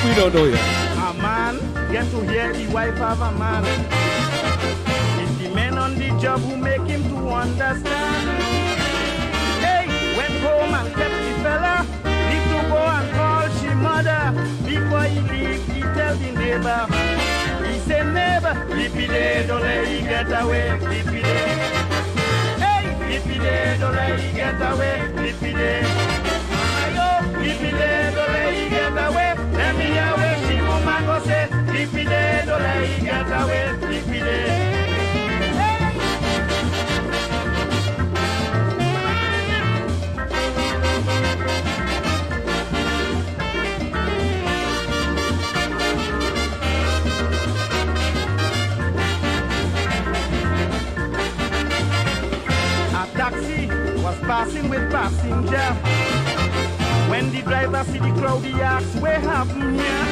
We don't know yet. A man get to hear the wife of a man. It's the men on the job who make him to understand. Hey, went home and kept the fella. Leave to go and call she mother. Before he leave, he tell the neighbor. He say neighbor, lippy day, don't let he get away, lippy day. Hey, lippy day, don't let he get away, lippy day. Lippy day, don't let he get away. Let me away, she woman go say. Lippy day, don't let he get away. Lippy day. A taxi was passing with passenger. When the driver see the crowd, he asks, where happen here?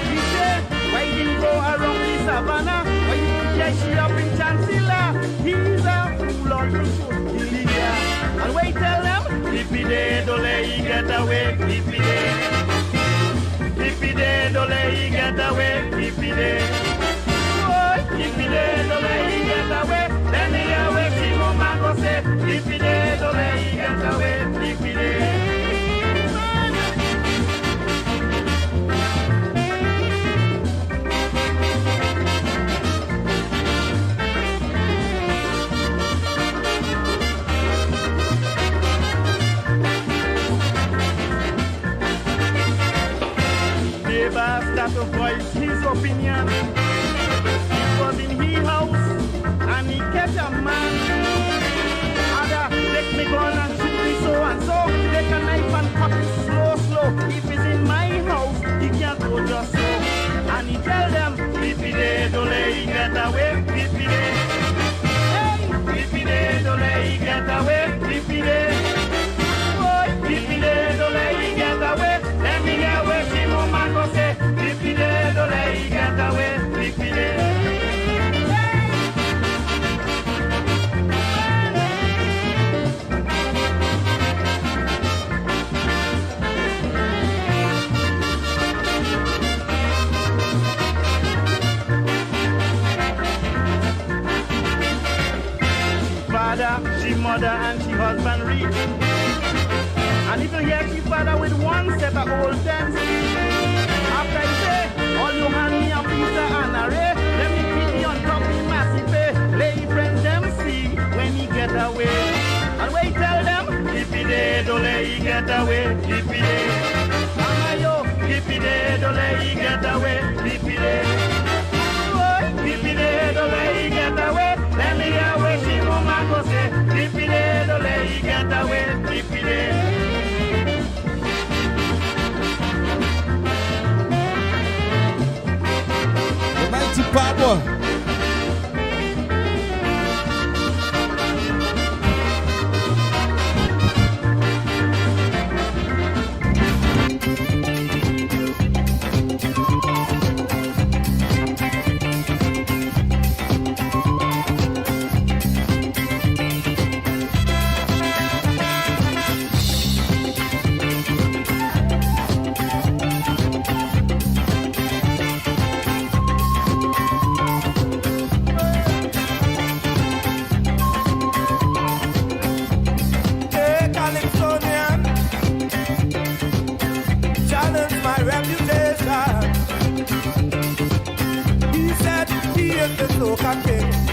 He said, why didn't go around the savannah? Why didn't get she up in Chancellor? He's a fool on the should kill here. And wait, tell them, Lippy day, don't let he get away, Lippy day. Lippy day, don't let he get away, Lippy day. Boy, Lippy day, don't let he get away. Then he away, see woman go say, Lippy day, don't let he get away, Lippy day. Start to voice his opinion. He was in his house and he catch a man. Other take me gun and shoot me so and so. Take a knife and cut it slow, slow. If he's in my house, he can't go just so. And he tell them, Lippy day, don't let he get away, Lippy day. Hey, Lippy day, don't let he get away, Lippy day. Boy, Lippy day, don't let he get away. Let me get away, see no man go say. Lippy day, don't let he get away, Lippy day. Father, she mother, and she husband reach. And if you hear she father with one set of old tents. After he say, all you hand me a pizza and a ray, let me feed me on top me massive pay. Lady friends them see when he get away. And wait tell them, Lippy day, don't let he get away, Lippy day. Mama yo, Lippy day, don't let he get away, Lippy day. Lippy day, don't let he get away. Let me get away, she woman go say, Lippy day, don't let he get away, Lippy day. Mighty power.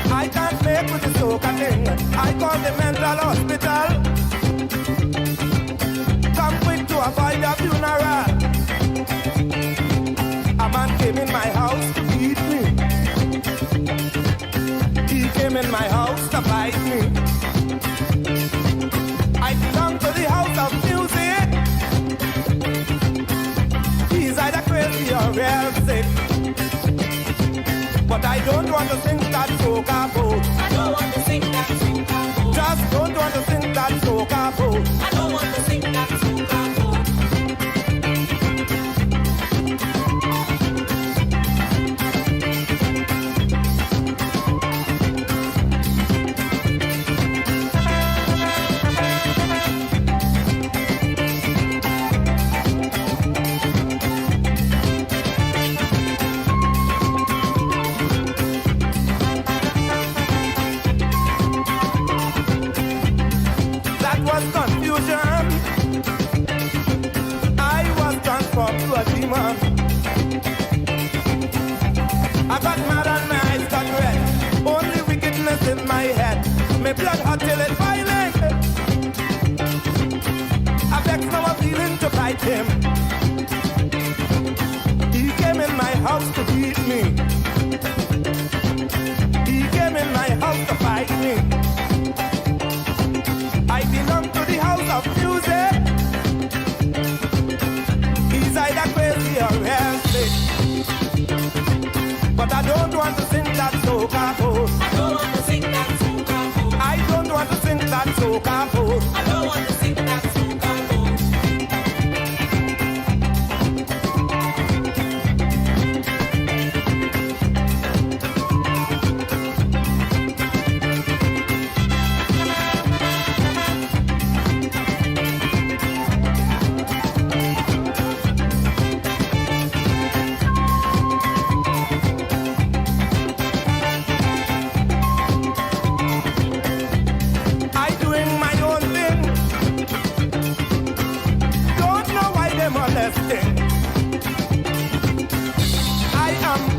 I can't make with the soca thing. I call the mental hospital. Come quick to avoid a funeral. A man came in my house to beat me. He came in my house to bite me. I belong to the house of music. He's either crazy or real sick. But I don't want to sing that soca boat. I don't want to sing that soca boat. Just don't want to sing that soca boat. I don't want to sing that soca boat. Me blood hot till it's boiling. I vex now I'm feeling to fight him. He came in my house to beat me. He came in my house to fight me. I belong to the house of music. He's either crazy or healthy. But I don't want to sing that soca pose. I don't want to sing that soca pose. I don't want to sing that soca pose. I don't want to sing that soca pose.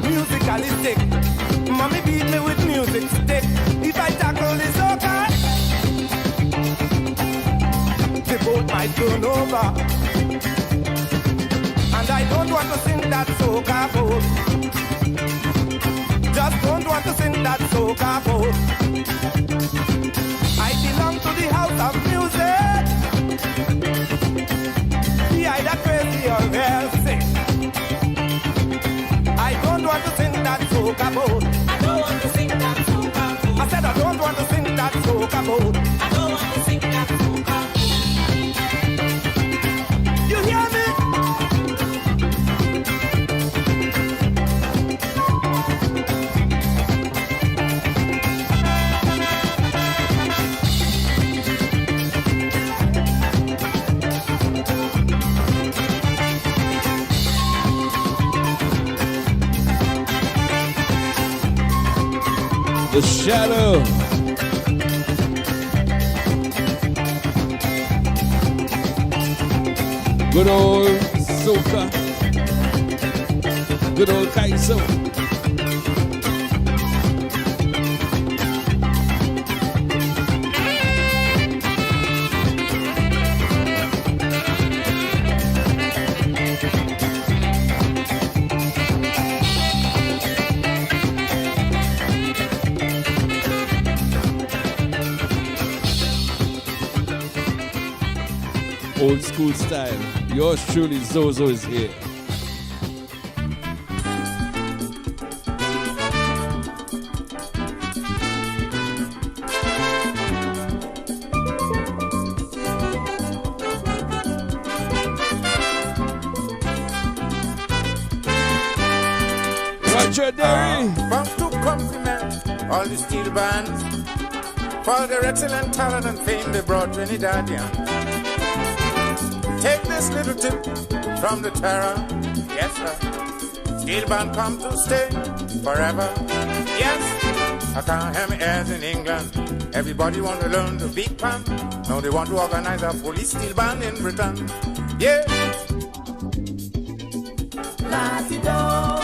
Musicalistic. Mommy beat me with music stick. If I tackle the soca, the boat might turn over. And I don't want to sing that soca boat. Just don't want to sing that soca boat. I belong to the house of music. Be either crazy or healthy. I don't want to sing that soca boat. I don't want to sing that soca boat. I said I don't want to sing that soca boat. I don't want to sing that soca boat. You hear me? The Shadow. Good old soca. Good old Kaiso. Old school style. Yours truly, Zozo, is here. Roger Derry. Come to compliment all the steel bands for their excellent talent and fame they brought Trinidadians. Take this little tip from the terror, yes sir. Steel band come to stay forever, yes. I can't hear me as in England. Everybody want to learn the big pan. Now they want to organize a police steel band in Britain, yeah. Latido,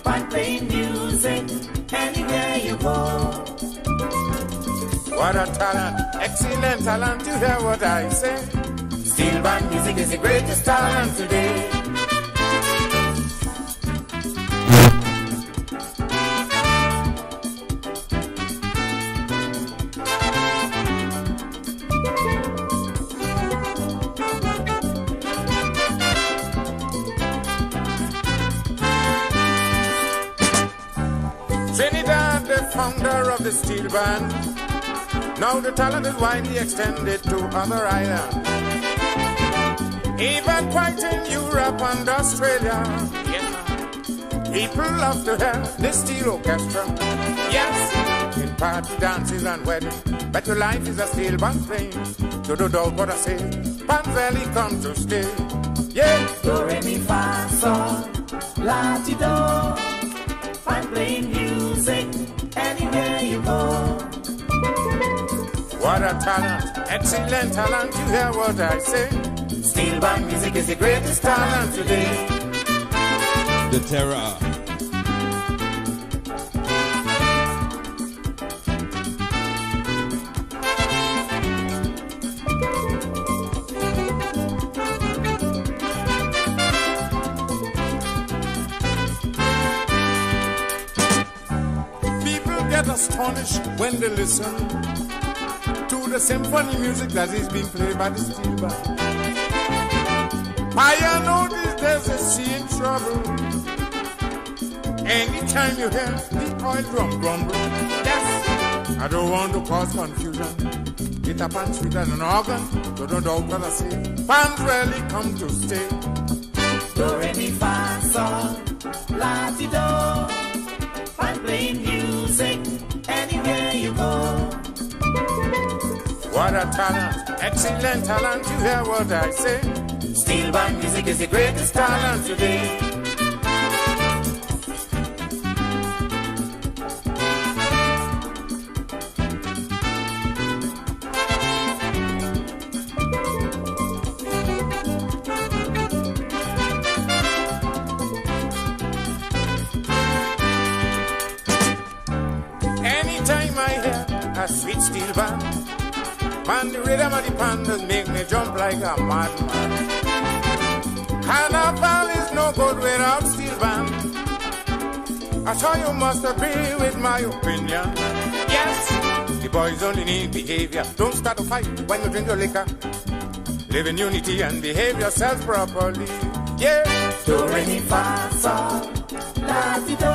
fun playing music anywhere you go. What a talent, excellent talent. You hear what I say? Steel band music is the greatest talent today. Trinidad, the founder of the steel band. Now the talent is widely extended to other islands. Even quite in Europe and Australia, yes. People love to hear the steel orchestra, yes. In party dances and weddings, bet your life is a steel band thing. To the dog what I say, Panzelli come to stay, yeah. Do re mi fa sol, la ti do. Fun playing music anywhere you go. What a talent, excellent talent. You hear what I say? Steel band music is the greatest talent today. The Terror. get astonished when they listen to the symphony music that is being played by the steel band. I know these days they see in trouble. Anytime you hear the oil drum grumble, yes, I don't want to cause confusion. Guitar pan sweeter than an organ, so don't doubt what I say. Fans rarely come to stay. Do, re, mi, fa, sol, la, ti, do. Fine playing music anywhere you go. What a talent, excellent talent, you hear what I say. Steel band music is the greatest talent today. Anytime I hear a sweet steel band, man, the rhythm of the pandas make me jump like a madman. Carnival is no good without steel band. I sure you must agree with my opinion. Yes, the boys only need behavior. Don't start a fight when you drink your liquor. Live in unity and behave yourself properly. Yeah. Do, re, mi, fa, sol, la, ti, do.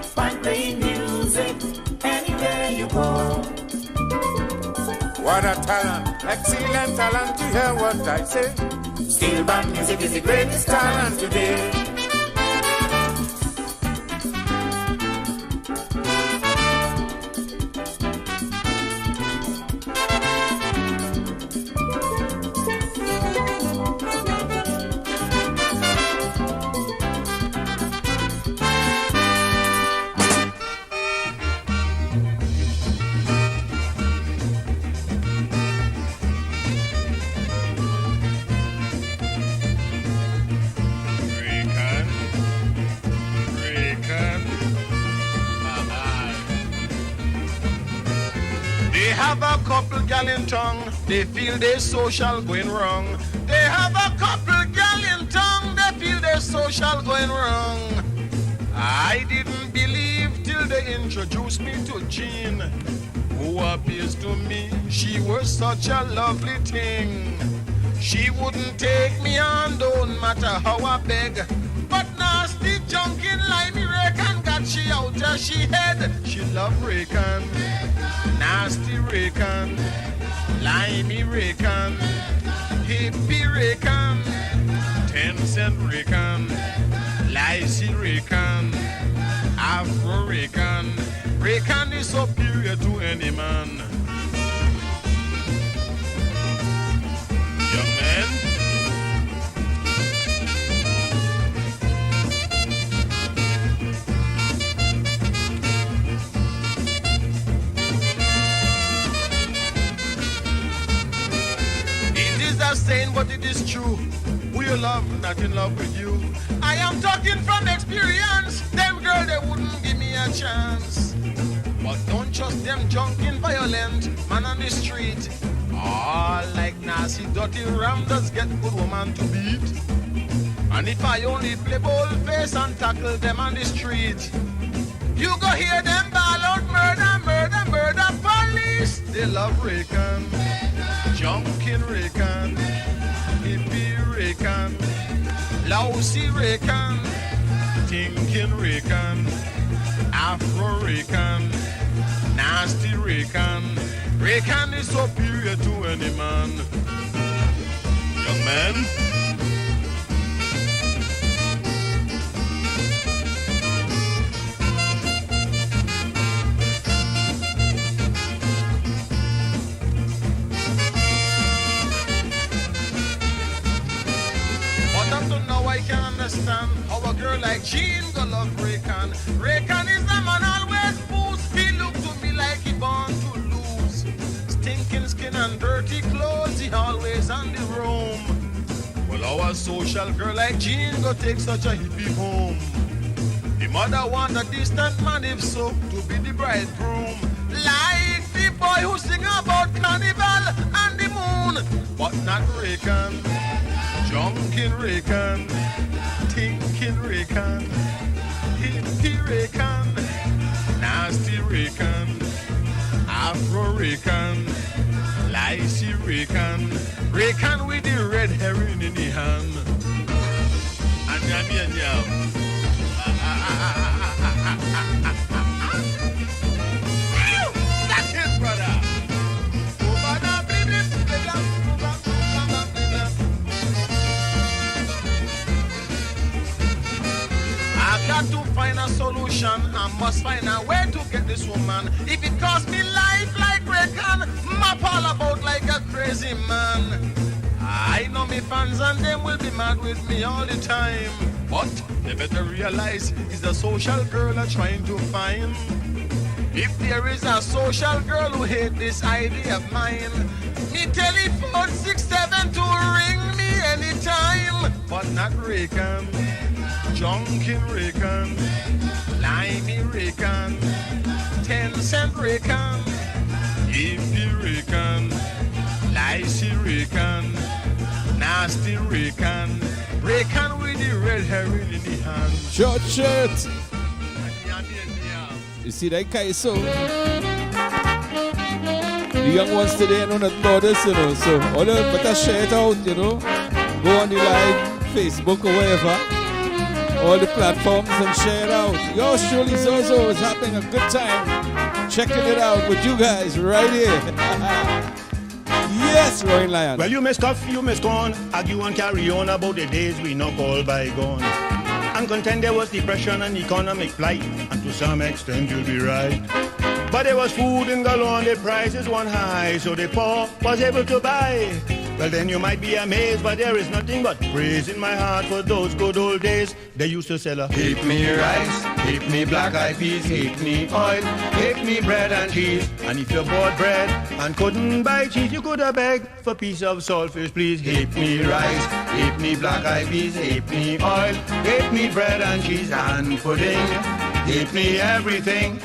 Fine playing music anywhere you go. What a talent, excellent talent, you hear what I say. Steel band music is the greatest talent today. Gal in tongue, they feel their social going wrong. They have a couple gal in tongue, they feel their social going wrong. I didn't believe till they introduced me to Jean, who appears to me she was such a lovely thing. She wouldn't take me on, don't matter how I beg. But nasty junkin' limey Rakan got she out of she head. She love Rakan, nasty Rakan, limey Rakan, hippie Rakan, 10-cent Rakan, Lycee Rakan, Afro Rakan. Rakan is superior to any man. Young man. Saying, but it is true. We are love, not in love with you. I am talking from experience. Them girl, they wouldn't give me a chance. But don't trust them junkin' violent man on the street. All like nasty, dirty ram does get good woman to beat. And if I only play bold face and tackle them on the street, you go hear them ball out murder, murder, murder, police. They love Rakan, junkin' Rakan, hippie Rakan, lousy Rakan, thinking Rakan, Afro Rakan, nasty Rakan. Rakan is superior to any man. Young man. Understand how a girl like Jean go love Rakan. Rakan is the man always boost. He look to me like he born to lose. Stinking skin and dirty clothes, he always on the roam. Well, our social girl like Jean go take such a hippie home. The mother want a distant man, if so, to be the bridegroom. Like the boy who sing about carnival and the moon, but not Rakan. Junkin' Rakan, thinking Rakan, hippie Rakan, nasty Rican, Afro Rican, Lycee Rican, Rican with the red herring in the hand. And that's it, brother. I've got to find a solution. I must find a way to get this woman. If it costs me life like Reckon, map all about like a crazy man. I know me fans and them will be mad with me all the time. But they better realize it's the social girl I'm trying to find. If there is a social girl who hate this idea of mine, me telephone 672 ring me anytime. But not Reckon, Junkin Reckon, Limey Reckon, 10-cent Reckon, Iffy Reckon, Lycee Reckon, Nasty Reckon, Reckon with the red herring in the hand. Short shirt. You see that guy, so the young ones today know nothing about this, you know. So all the better share it out, you know. Go on the live Facebook or wherever, all the platforms, and share it out. Yours truly Zozo is having a good time checking it out with you guys right here. Yes, Roy Lion. Well, you may scoff, you may scorn, argue and carry on about the days we not call bygone. And contend there was depression and economic plight, and to some extent you'll be right. But there was food in galore, the prices were high, so the poor was able to buy. Well, then you might be amazed, but there is nothing but praise in my heart for those good old days. They used to sell a halfpenny rice, halfpenny black eyed peas, halfpenny oil, halfpenny bread and cheese. And if you bought bread and couldn't buy cheese, you could have begged for a piece of saltfish, please. Halfpenny rice, halfpenny black eyed peas, halfpenny oil, halfpenny bread and cheese and pudding, halfpenny everything.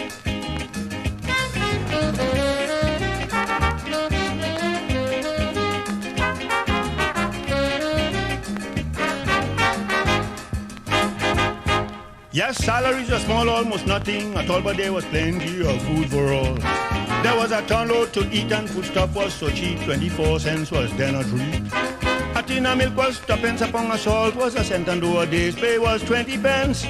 Yes, salaries were small, almost nothing at all, but there was plenty of food for all. There was a ton load to eat and foodstuff was so cheap, 24 cents was then a treat. A tin of milk was 2 pence, a pound of salt was a cent, and though a day's pay was 20 pence.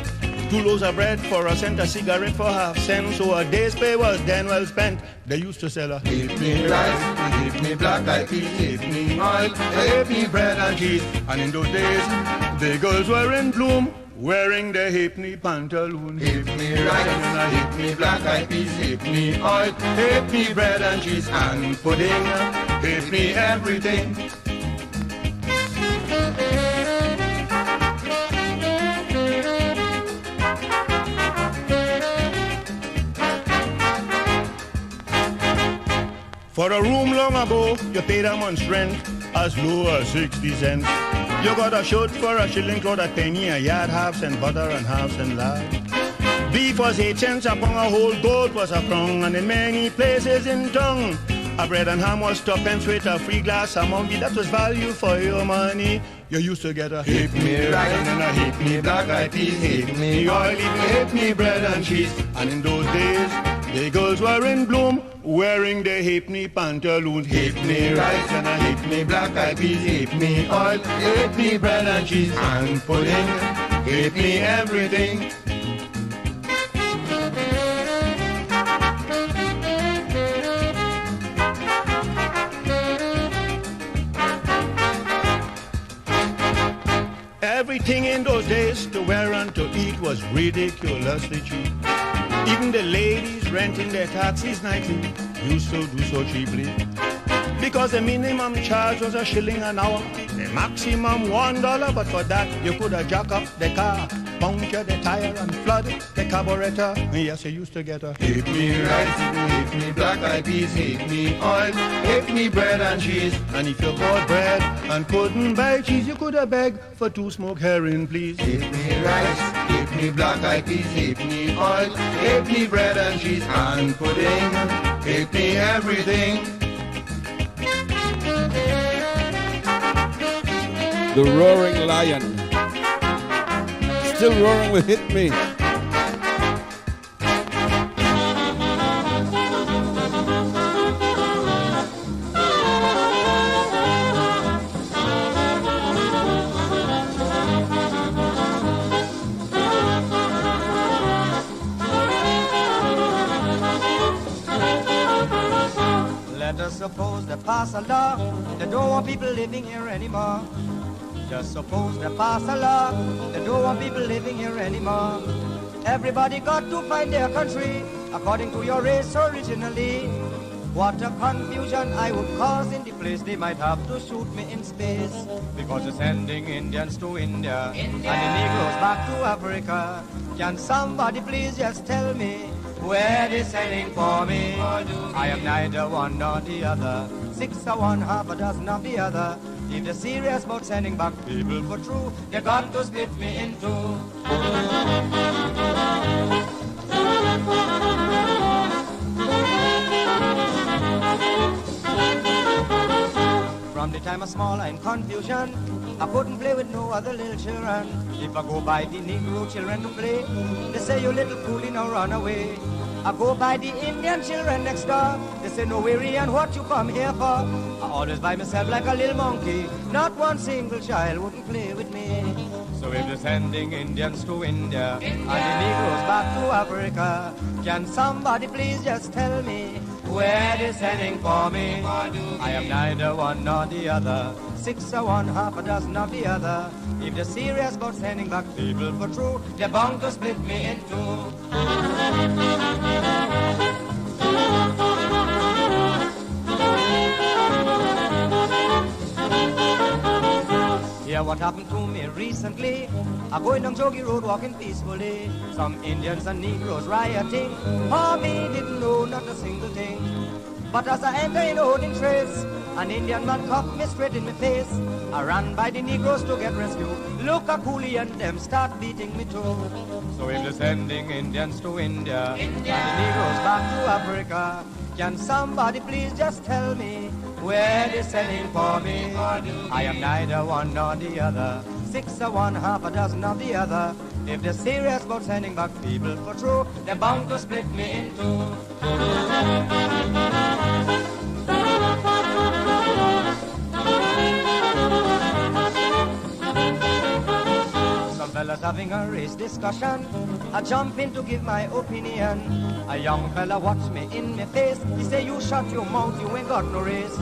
2 loaves of bread for a cent, a cigarette for half cent, so a day's pay was then well spent. They used to sell a halfpenny rice, halfpenny black eyed peas, halfpenny oil, halfpenny bread and cheese. And in those days, the girls were in bloom, wearing their halfpenny pantaloons. Halfpenny rice, halfpenny black eyed peas, halfpenny oil, halfpenny bread and cheese and pudding, halfpenny everything. For a room long ago, you paid a month's rent as low as 60 cents. You got a shirt for a shilling, cloth a penny, a yard, half-cent butter and half-cent lard. Beef was 8 cents a pound, a whole goat was a crown, and in many places in town, a bread and ham was 2 pence with a free glass of monkey. That was value for your money. You used to get a halfpenny rice and a halfpenny black eyed peas, halfpenny oil, even halfpenny bread and cheese. And in those days, the girls were in bloom, wearing their halfpenny pantaloons. Halfpenny rice and a halfpenny black eyed peas, halfpenny oil, halfpenny bread and cheese and pudding, halfpenny everything. Everything in those days to wear and to eat was ridiculously cheap. Even the ladies renting their taxis nightly used to do so cheaply. Because the minimum charge was a shilling an hour, the maximum $1, but for that you could have jack up the car, puncture the tire and flood the carburetor. Yes, you used to get a halfpenny rice, halfpenny black eyed peas, halfpenny oil, halfpenny bread and cheese. And if you bought bread and couldn't buy cheese, you could have begged for 2 smoked herring, please. Halfpenny rice, halfpenny black eyed peas, halfpenny oil, halfpenny bread and cheese and pudding, halfpenny everything. The Roaring Lion. Still roaring with Hit Me. Let us suppose they pass a law, they don't want people living here anymore. Just suppose they pass a law, they don't want people living here anymore. Everybody got to find their country according to your race originally. What a confusion I would cause in the place. They might have to shoot me in space, because they're sending Indians to India, and the Negroes back to Africa. Can somebody please just tell me where they're sending for me? I am neither one nor the other, 6 of one, half a dozen of the other. If they're serious about sending back people for true, they got to split me in two. From the time I small in confusion, I couldn't play with no other little children. If I go by the Negro children to play, they say you little coolie now run away. I go by the Indian children next door, they say no weary and what you come here for. I always by myself like a little monkey, not one single child wouldn't play with me. So if they're sending Indians to India, and the Negroes back to Africa, can somebody please just tell me where they're sending for me? I am neither one nor the other, 6 of one, half a dozen of the other. If they're serious about sending back people for true, they're bound to split me in two. Hear what happened to me recently. I'm going down Jogi Road walking peacefully. Some Indians and Negroes rioting. For me didn't know not a single thing. But as I enter in holding trace, an Indian man cuffed me straight in my face. I ran by the Negroes to get rescue. Look a coolie and them start beating me too. So if they're sending Indians to India, and the Negroes back to Africa, can somebody please just tell me where they're sending for me? I am neither one nor the other, 6 of one, half a dozen of the other. If they're serious about sending back people for true, they're bound to split me in two. Some fellas having a race discussion, I jump in to give my opinion. A young fella watched me in my face. He say, you shut your mouth, you ain't got no race.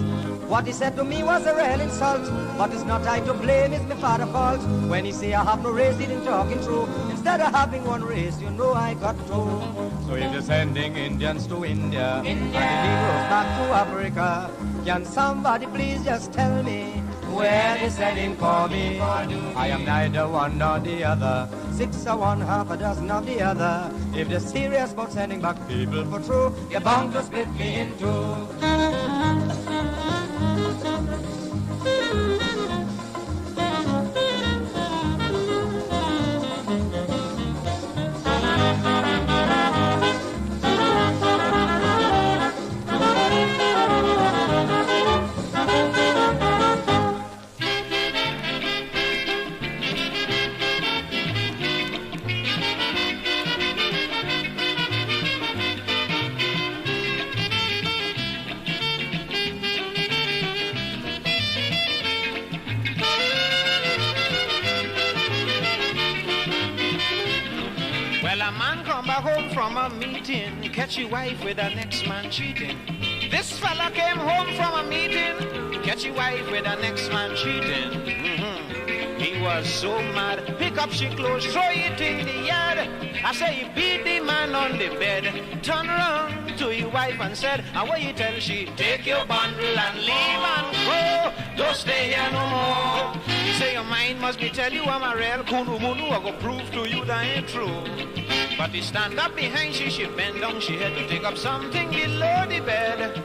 What he said to me was a real insult, but it's not I to blame, it's my father's fault. When he say I have no race, he didn't talking true. Instead of having one race, you know I got two. So if they're sending Indians to India, and the Negroes back to Africa, can somebody please just tell me where they're sending for me? I am neither one nor the other, 6 of one, half a dozen of the other. If they're serious about sending back people for true, you're bound to split me in two. From a meeting, catch your wife with the next man cheating. This fella came home from a meeting, catch your wife with the next man cheating. He was so mad, pick up she clothes, throw it in the yard. I say he beat the man on the bed, turn around to your wife and said, and what you tell she, take your bundle and leave and go, don't stay here no more. He say your mind must be tell you I'm a real kunu munu, I go prove to you that ain't true. But he stand up behind she bend down, she had to take up something below the bed.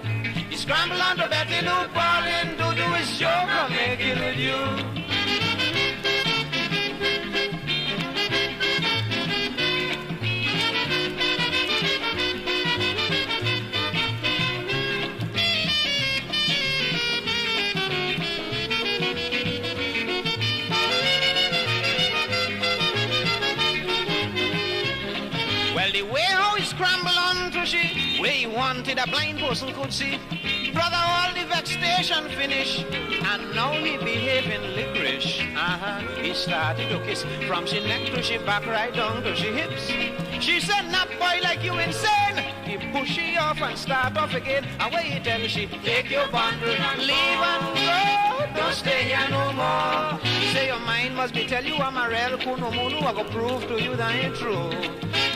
He scrambled on the bed, he no ballin', do his joke, I'm making with you. Way he wanted a blind person could see. Brother, all the vexation finished, and now he behaving licorice. He started to kiss from she neck to she back right down to she hips. She said, "Nah, boy, like you insane." He push she off and start off again. And when he tell she, "Take your bundle, leave and go, don't stay here no more." He say your mind must be tell you I'm a real kunomunu. I go prove to you that ain't true.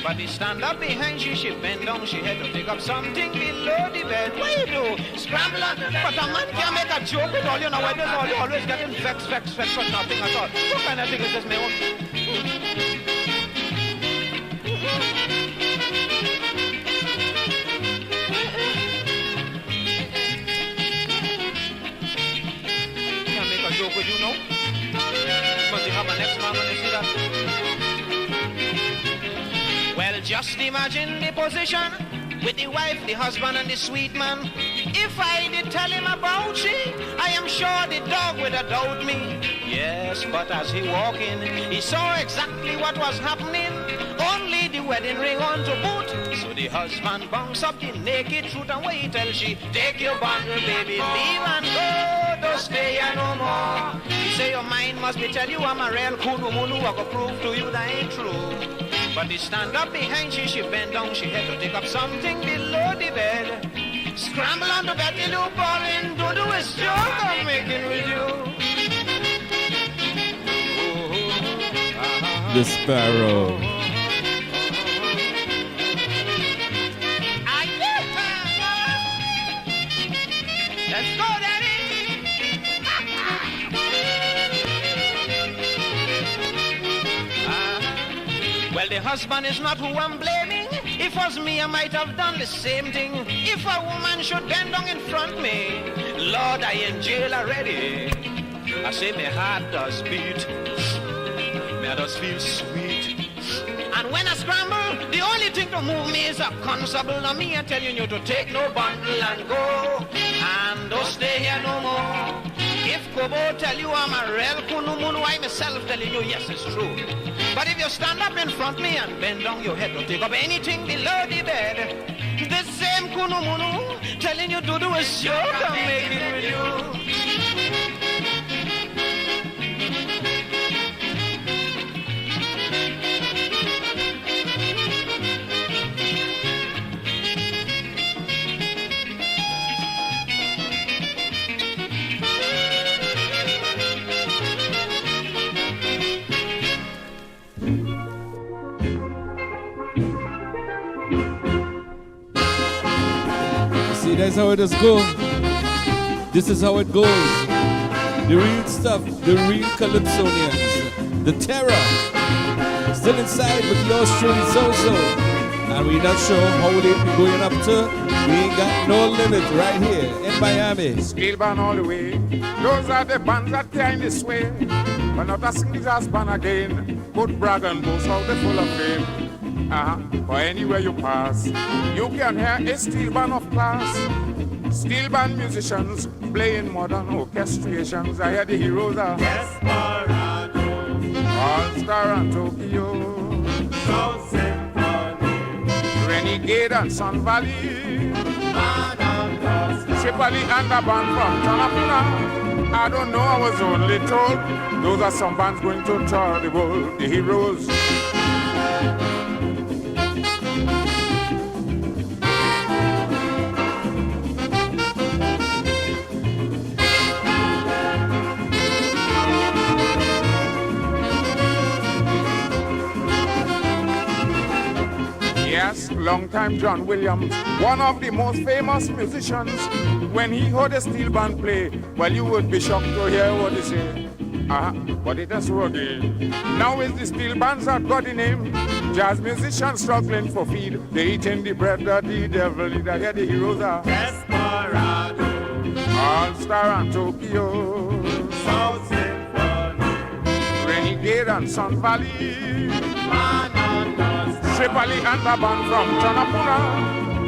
But he stand up behind she bend down, she had to pick up something below the bed. What you do? Scramble on. But a man can't make a joke with all you know. Why does all you always getting vexed for nothing at all? What kind of thing is this, man? Can't make a joke with you, no? Must you have an ex-man when you see that? Well, just imagine the position with the wife, the husband, and the sweet man. If I did tell him about she, I am sure the dog would have doubt me. Yes, but as he walked in, he saw exactly what was happening. Only the wedding ring on to boot. So the husband bounce up the naked truth and wait till she take your bundle, baby, leave and go. Don't stay here no more. He say your mind must be tell you I'm a real kunumunu. I go prove to you that ain't true. But he stand up behind she bend down, she had to take up something below the bed. Scramble on the bed, you little boring, don't do a joke I'm making with you. The Sparrow. Let's go, Daddy! Well, the husband is not who I'm blaming. If it was me, I might have done the same thing. If a woman should bend down in front me, Lord, I in jail already. I say my heart does beat, me does feel sweet. And when I scramble, the only thing to move me is a constable. Now me, I'm telling you to take no bundle and go, and don't stay here no more. If Kobo tell you I'm a real kunumunu, I myself telling you, yes, it's true. But if you stand up in front of me and bend down your head to take up anything below the bed, the same kunumunu telling you to do a joke I'm making with you. See, that's how it does go. This is how it goes. The real stuff, the real Calypsonians, the terror, still inside with yours truly so. And we're not sure how they be going up to. We ain't got no limit right here in Miami. Steel band all the way. Those are the bands that carry this way. But not a single jazz band again. Good brag and boast how they full of fame. For anywhere you pass, you can hear a steel band of class. Steel band musicians playing modern orchestrations. I hear the heroes are Desperado, All-Star and Tokyo, Soul Symphony, Renegade and Sun Valley, Shepali and the band from Tanapuna. I don't know, I was only told those are some bands going to tour the world, the heroes. Yes, long-time John Williams, one of the most famous musicians. When he heard a steel band play, well, you would be shocked to hear what he say. But it is rugged. Now is the steel bands that got the name. Jazz musicians struggling for feed. They eating the bread that the devil eat. I hear the heroes are Desperado, All-Star and Tokyo, Soul Symphony, Renegade and Sun Valley, Shepali and the band from Tanapuna.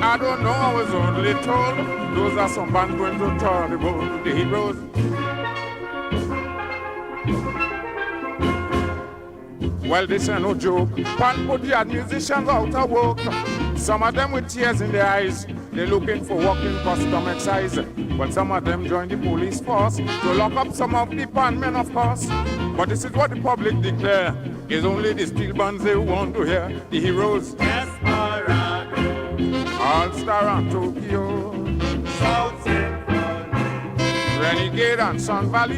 I don't know, I was only told those are some bands going to tour the world, the heroes. Well, this ain't no joke. Pan put the musicians out of work. Some of them with tears in their eyes. They're looking for working custom excise. Well, some of them join the police force to lock up some of the bondmen, of course. But this is what the public declare. It's only the steel bands they want to hear. The heroes. Desperado. All-Star and Tokyo. South Symphony. Renegade and Sun Valley.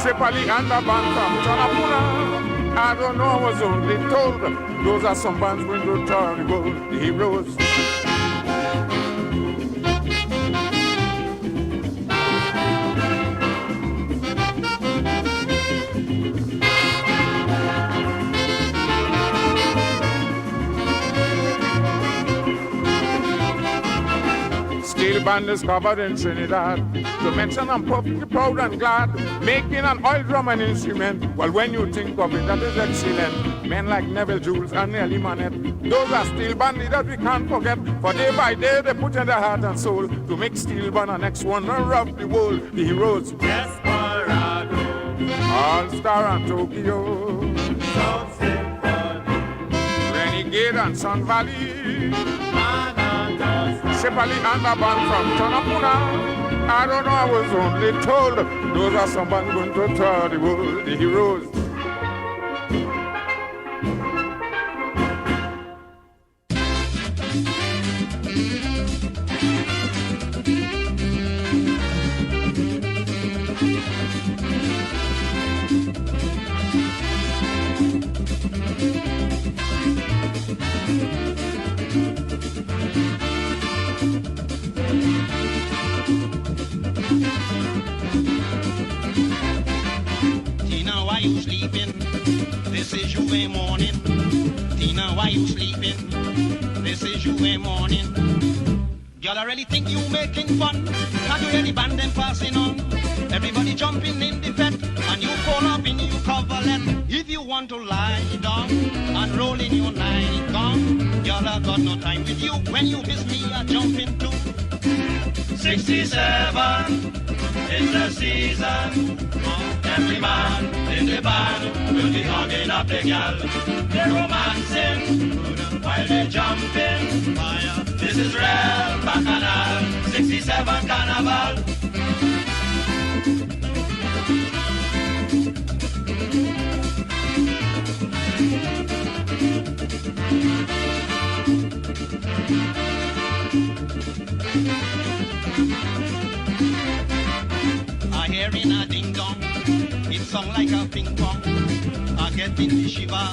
Sepali and the band from Tonapuna. I don't know, I was only told. Those are some bands going to tour the world. The heroes. Steel band is covered in Trinidad. To mention I'm perfectly proud and glad. Making an oil drum an instrument. Well, when you think of it, that is excellent. Men like Neville Jules and Nelly Manette. Those are steel band leaders we can't forget. For day by day they put in their heart and soul to make steel band the next one around the world. The heroes. Desperado. All-Star and Tokyo. South Symphony. Renegade and Sun Valley. Sepali and the band from Tonapuna. I don't know, I was only told. Those are some bands going to tour the world, the heroes. You sleeping? This is you a morning. Tina, why you sleeping? This is you a morning. Y'all already think you making fun? Can't you hear the band them passing on? Everybody jumping in the bed, and you fall up in your coverlet. If you want to lie down and roll in your nightgown, y'all have got no time with you. When you miss me, I jump into 67 is the season. Every man in the band will be hugging up the gal. They're romancing while they're jumping. This is real bacchanal, 67 carnival. I hear in a ding dong, it sound like a ping pong. I get in the shiva,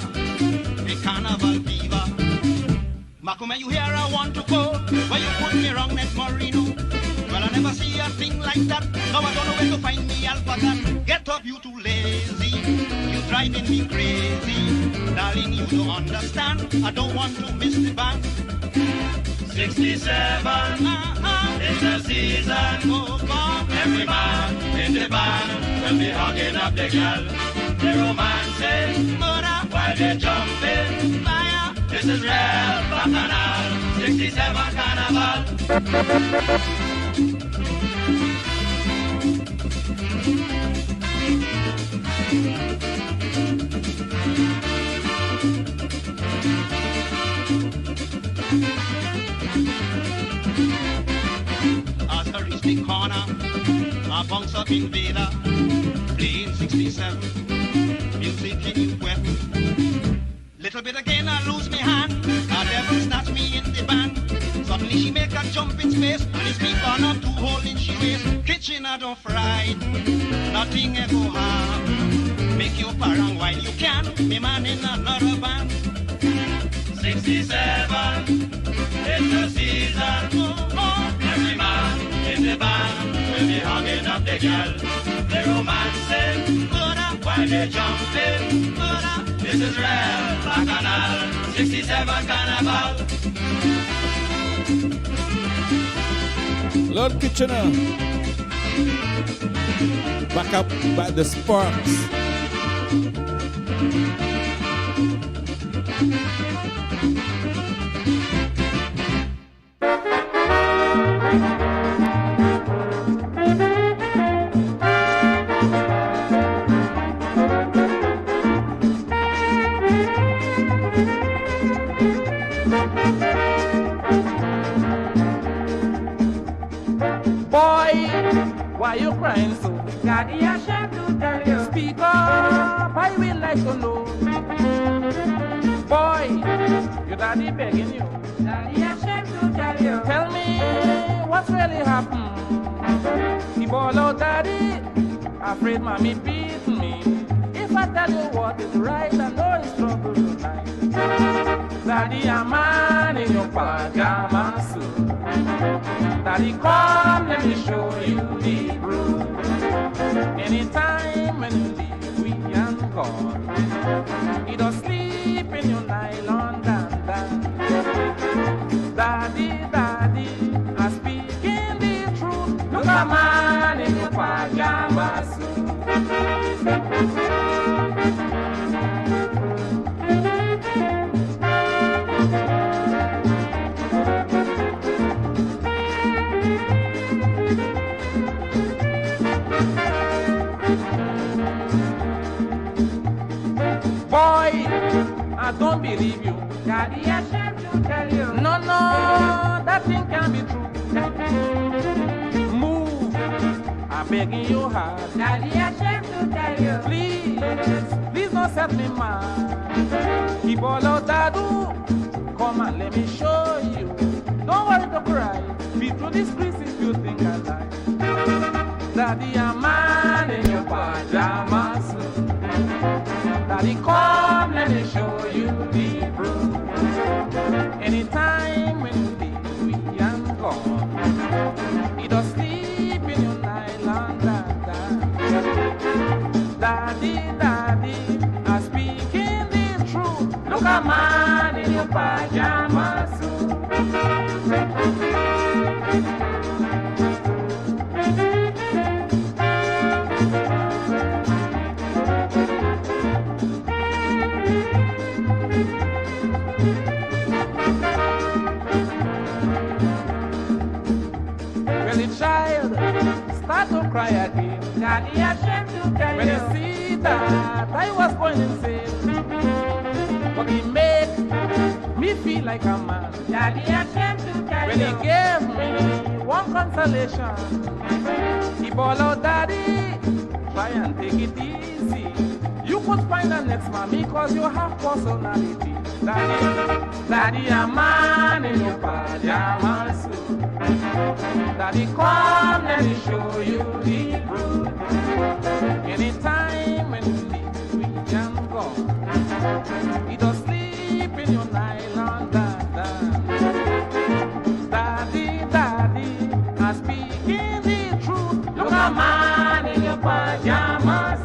the carnival fever. Makuma, you hear I want to go, where you put me wrong next Marino. Well, I never see a thing like that. Now I don't know where to find me alpha. Get up, you too lazy. You driving me crazy. Darling, you don't understand. I don't want to miss the band. 67 is the season. Every man in the band will be hugging up the girl. They're romancing while they're jumping. This is real bacchanal, 67 carnival. As I reach the corner, I bounce up in Veda, playing 67, music in you wet. Little bit again, I lose my hand, a devil snatch me in the band. Suddenly she make a jump in space, and it's me corner two hole in she waist. Kitchen I don't frighten, nothing ever harm. Make you parang while you can, me man in another band. 67 is the season. Every man in the band will be hugging up the girl. They're romancing while they're jumping. This is real bacchanal, 67 carnival. Lord Kitchener, back up by the Sparks. why you crying so? Daddy, I ashamed to tell you. Speak up, I will like to know. Boy, your daddy begging you. Daddy, I ashamed to tell you. Tell me what's really happened. He ball out, daddy, afraid mommy beat me. If I tell you what is right, I know it's trouble tonight. Daddy, a man in your pajamas suit. Daddy, come, let me show you the road. Anytime when you leave, we and gone. You don't sleep in your nylon dandan. Daddy, daddy, I'm speaking the truth. Look a man in your pajamas suit. Boy, I don't believe you. Daddy, I ashamed to tell you. No, no, that thing can't be true. Move, I'm begging you hard. Daddy, I ashamed to tell you. Please don't set me mad. Keep all out Dadu, come and let me show you. Don't worry to cry. Be through this streets if you think I lie. Daddy, a man in your pajamas. Daddy, come, let me show you the road. Anytime when you leave, we and gone. You don't sleep in your nylon dandan. Daddy, daddy, I'm speaking the truth. Look a man in your pajamas. Start to cry again. Daddy, ashamed to tell when you see that I was born insane. But he made me feel like a man. Daddy, ashamed to tell when he gave me one consolation. He ball out, daddy, try and take it easy. You could find the next mommy cause you have personality. Daddy, daddy, a man in your pajamas. Daddy, come, let me show you the road. Anytime when you leave, we can go. You don't sleep in your nylon dandan. Daddy, daddy, I'm speaking the truth. Look a man in your pajamas.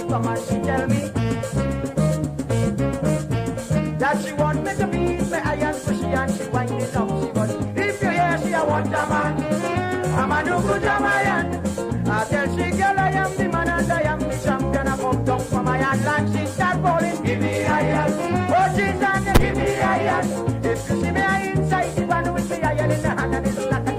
Come and she tell me that she want me to beat me iron pushy and she wind it up. She but if you hear she a want a man, I'm a no good man. I tell she girl I am the man and I am the champion. I come down from my hand and she start bowling. Give me iron, oh she's on the give me iron. If you see me I inside the one with the iron in the hand and it's like a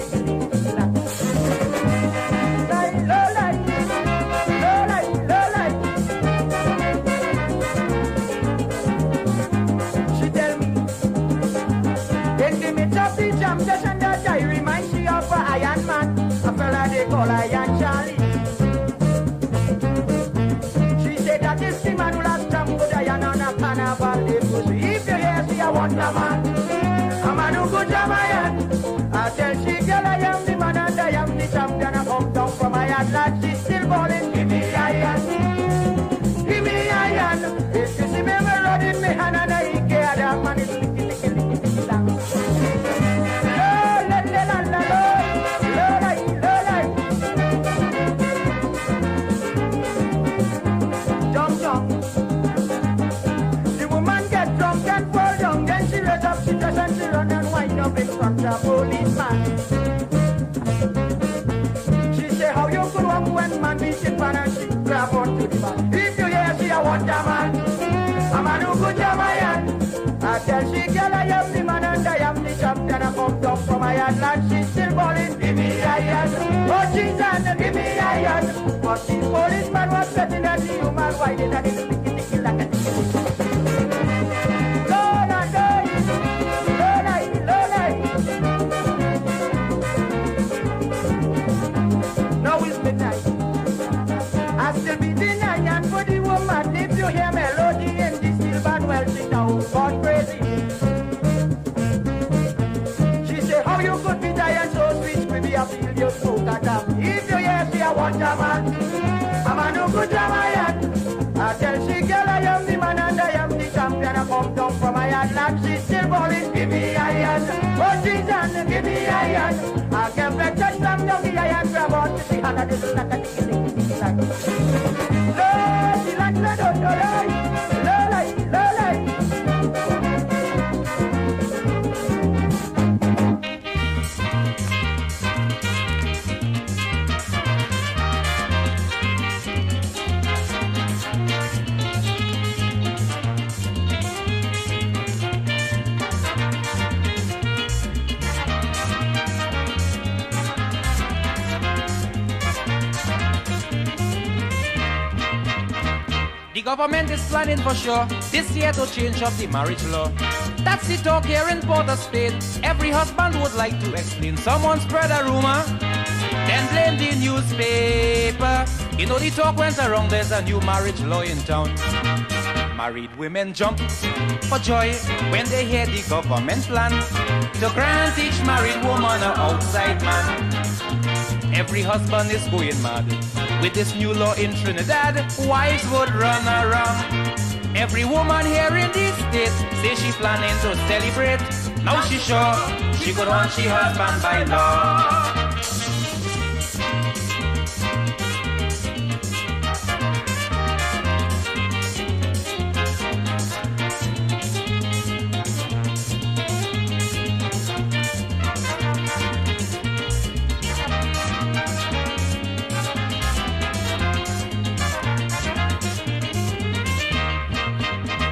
temptation that I remind she of a iron man, a fella they call Iron Charlie. She said that is the man who last time good iron on a carnival day. If you hear she a wonder man, a man who good Jamaican. I tell she girl I am the man and I am the champion. I come down from iron lad, she's still balling. Give me iron, give me iron. If you see me running me hand and I care that man is she, girl, I am the man and I am the champion. I come down from my land, she's still balling. Give me iron, oh Jesus, give me iron. But the policeman was betting at the human whining and it's ticky like a ticky. Lord, I die, Lord, I. Now it's midnight. I still be denying for the woman. If you hear melody in the steel band, well, sing now, God crazy. She say, how you could be dying so sweet, baby, I feel you smoke at them. If you hear, see, I want a man. I'm a no good Jamaican. I tell she, girl, I am the man and I am the champion. I come down from my land, she's still balling. Give me iron, oh Jesus, give me iron. I can breakfast some young iron, grab on to see how that is like a ticky like. Lord, she like the The government is planning for sure this year to change up the marriage law. That's the talk here in Porter State. Every husband would like to explain. Someone spread a rumor, then blame the newspaper. You know the talk went around, there's a new marriage law in town. Married women jump for joy when they hear the government plan to grant each married woman an outside man. Every husband is going mad with this new law in Trinidad. Wives would run around. Every woman here in this state say she planning to celebrate. Now she sure she could want she husband by law.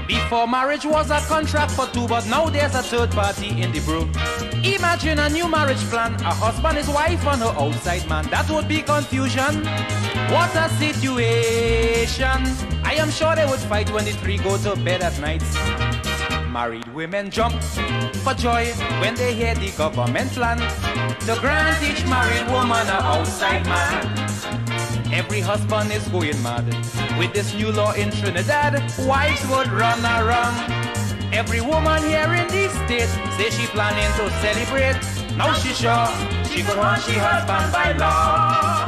Before marriage was a contract for two, but now there's a third party in the brew. Imagine a new marriage plan, a husband, his wife, and her outside man. That would be confusion. What a situation. I am sure they would fight when the three go to bed at night. Married women jump for joy when they hear the government plan to grant each married woman an outside man. Every husband is going mad with this new law in Trinidad. Wives would run around. Every woman here in this state say she planning to celebrate. Now she sure she could want she husband by law.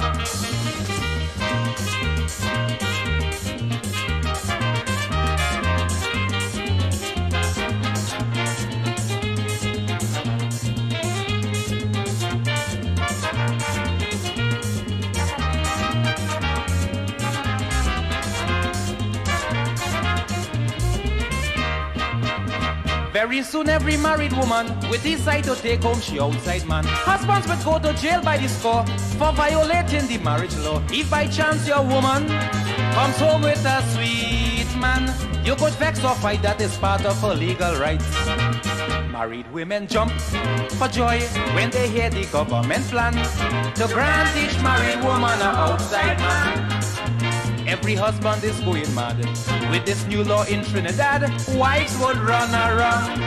Very soon every married woman will decide to take home she outside man. Husbands will go to jail by the score for violating the marriage law. If by chance your woman comes home with a sweet man, you could vex or fight, that is part of her legal rights. Married women jump for joy when they hear the government plan to grant each married woman an outside man. Every husband is going mad with this new law in Trinidad. Wives would run around.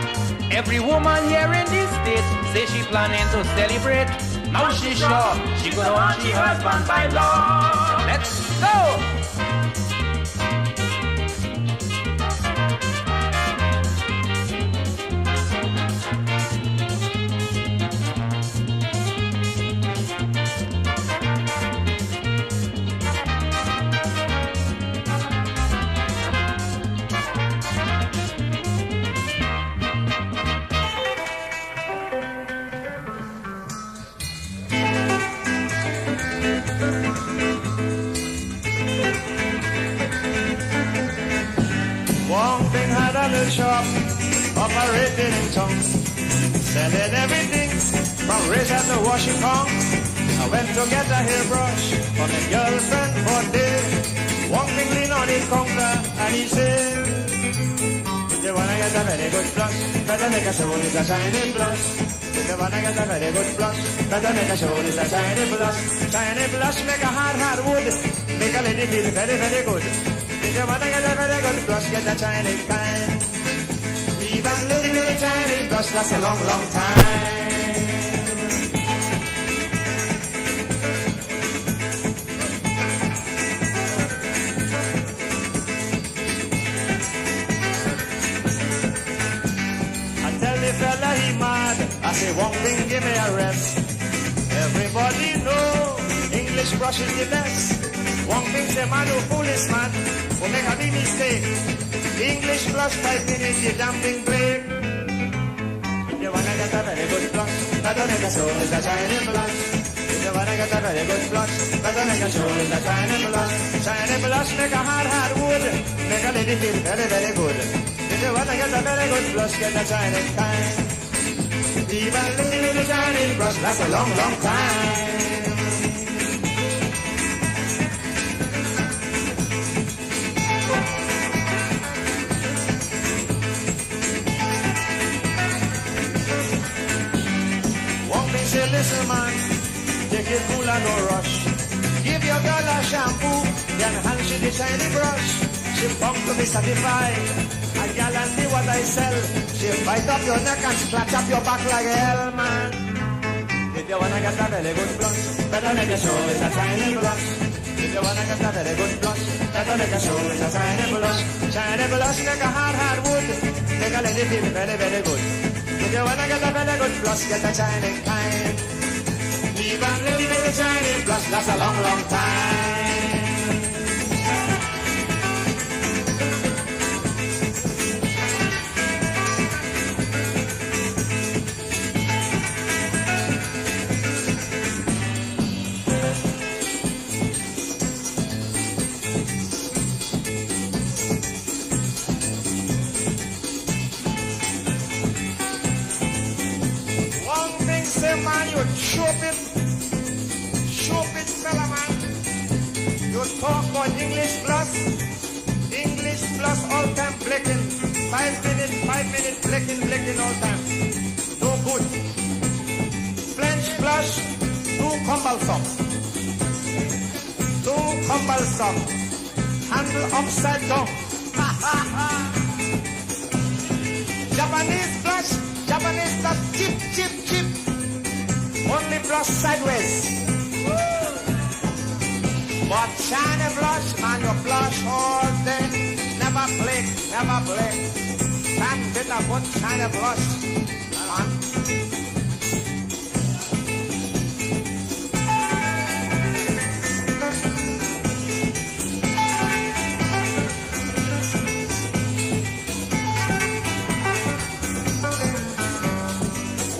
Every woman here in this state say she planning to celebrate. Now she sure she gonna want she husband by law. Let's go! Little shop operating in tongues, selling everything from razor to washing tongs. I went to get a hairbrush for my girlfriend for day. One thing lean on the counter and he said, If you wanna get a very good flush, better make a show with a shiny blush. If you wanna get a very good flush, better make a show with a shiny blush. Shiny blush make a hard wood, make a lady feel very, very good. If you wanna get a very good flush, get a shiny kind. Even little shiny blush lasts a long, long time. Fella he mad, I say one thing, give me a rest. Everybody know English brush is the best. One thing say man who foolish man will make a big mistake. English brush 5 minutes, you damn thing break. If you wanna get a very good brush, better make a show is a shiny blush. If you wanna get a very good brush, better make a show is a shiny blush. Shiny blush make a hard wood, make a lady feel very, very good. If you wanna get a very good blush, get a shining kind. Even little shining brush lasts a long, long time. One thing say, listen man, take it cool and no rush. Give your girl a shampoo, then hand she the shiny brush. She bound to be satisfied. A gal and see what I sell. She bite up your neck and scratch up your back like hell, man. If you wanna get a very good blush, better make a show with a shiny blush. If you wanna get a very good blush, better make a show with a shiny blush. Shiny blush make a hard wood, make a lady feel very, very good. If you wanna get a very good blush, get a shining kind. Even little shiny blush lasts a long, long time. Man, you show it, fella man. You talk about English plus all time blinking. 5 minutes blinking all time. No good. French plus, too cumbersome. Handle upside down. Japanese plus cheap. Only blush sideways. But shiny blush, man, you blush all day. Never blink. Stand with a good shiny blush. Man.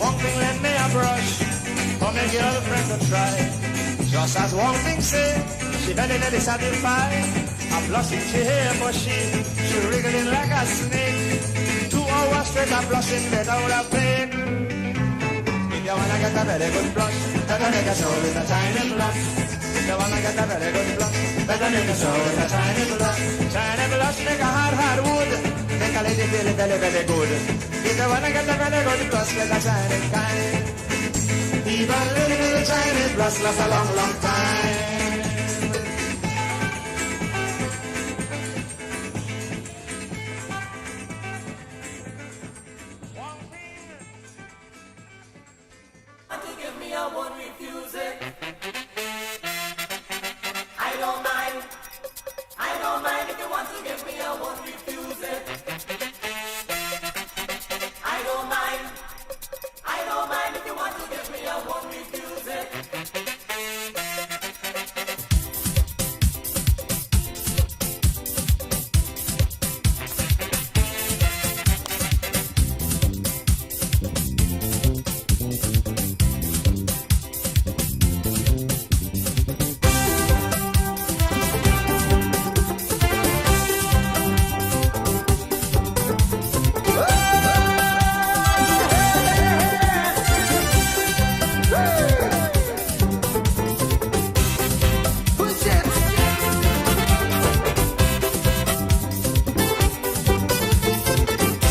One thing, lend me a brush. For my girlfriend to try. Just as one thing say, she very, very satisfied. A blushing she here, but she wriggling like a snake. 2 hours straight a blushing without a pain. If you wanna get a very good blush, better make a show with a tiny blush. If you wanna get a very good blush, better make a show with a tiny blush. Tiny blush make a hard wood, make a lady feel very, very good. If you wanna get a very good blush, get a shining kind. Even little Chinese blush lasts a long, long time. To give me, I won't refuse it. I don't mind if you want to give me, I won't refuse it. I don't mind if you want to give me, I won't refuse it.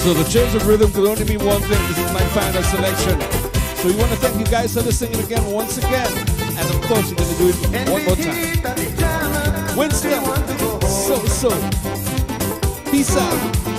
So the change of rhythm could only mean one thing. This is my final selection. So we want to thank you guys for listening again, once again. And of course, we're going to do it one more time. Winston, so. Peace out.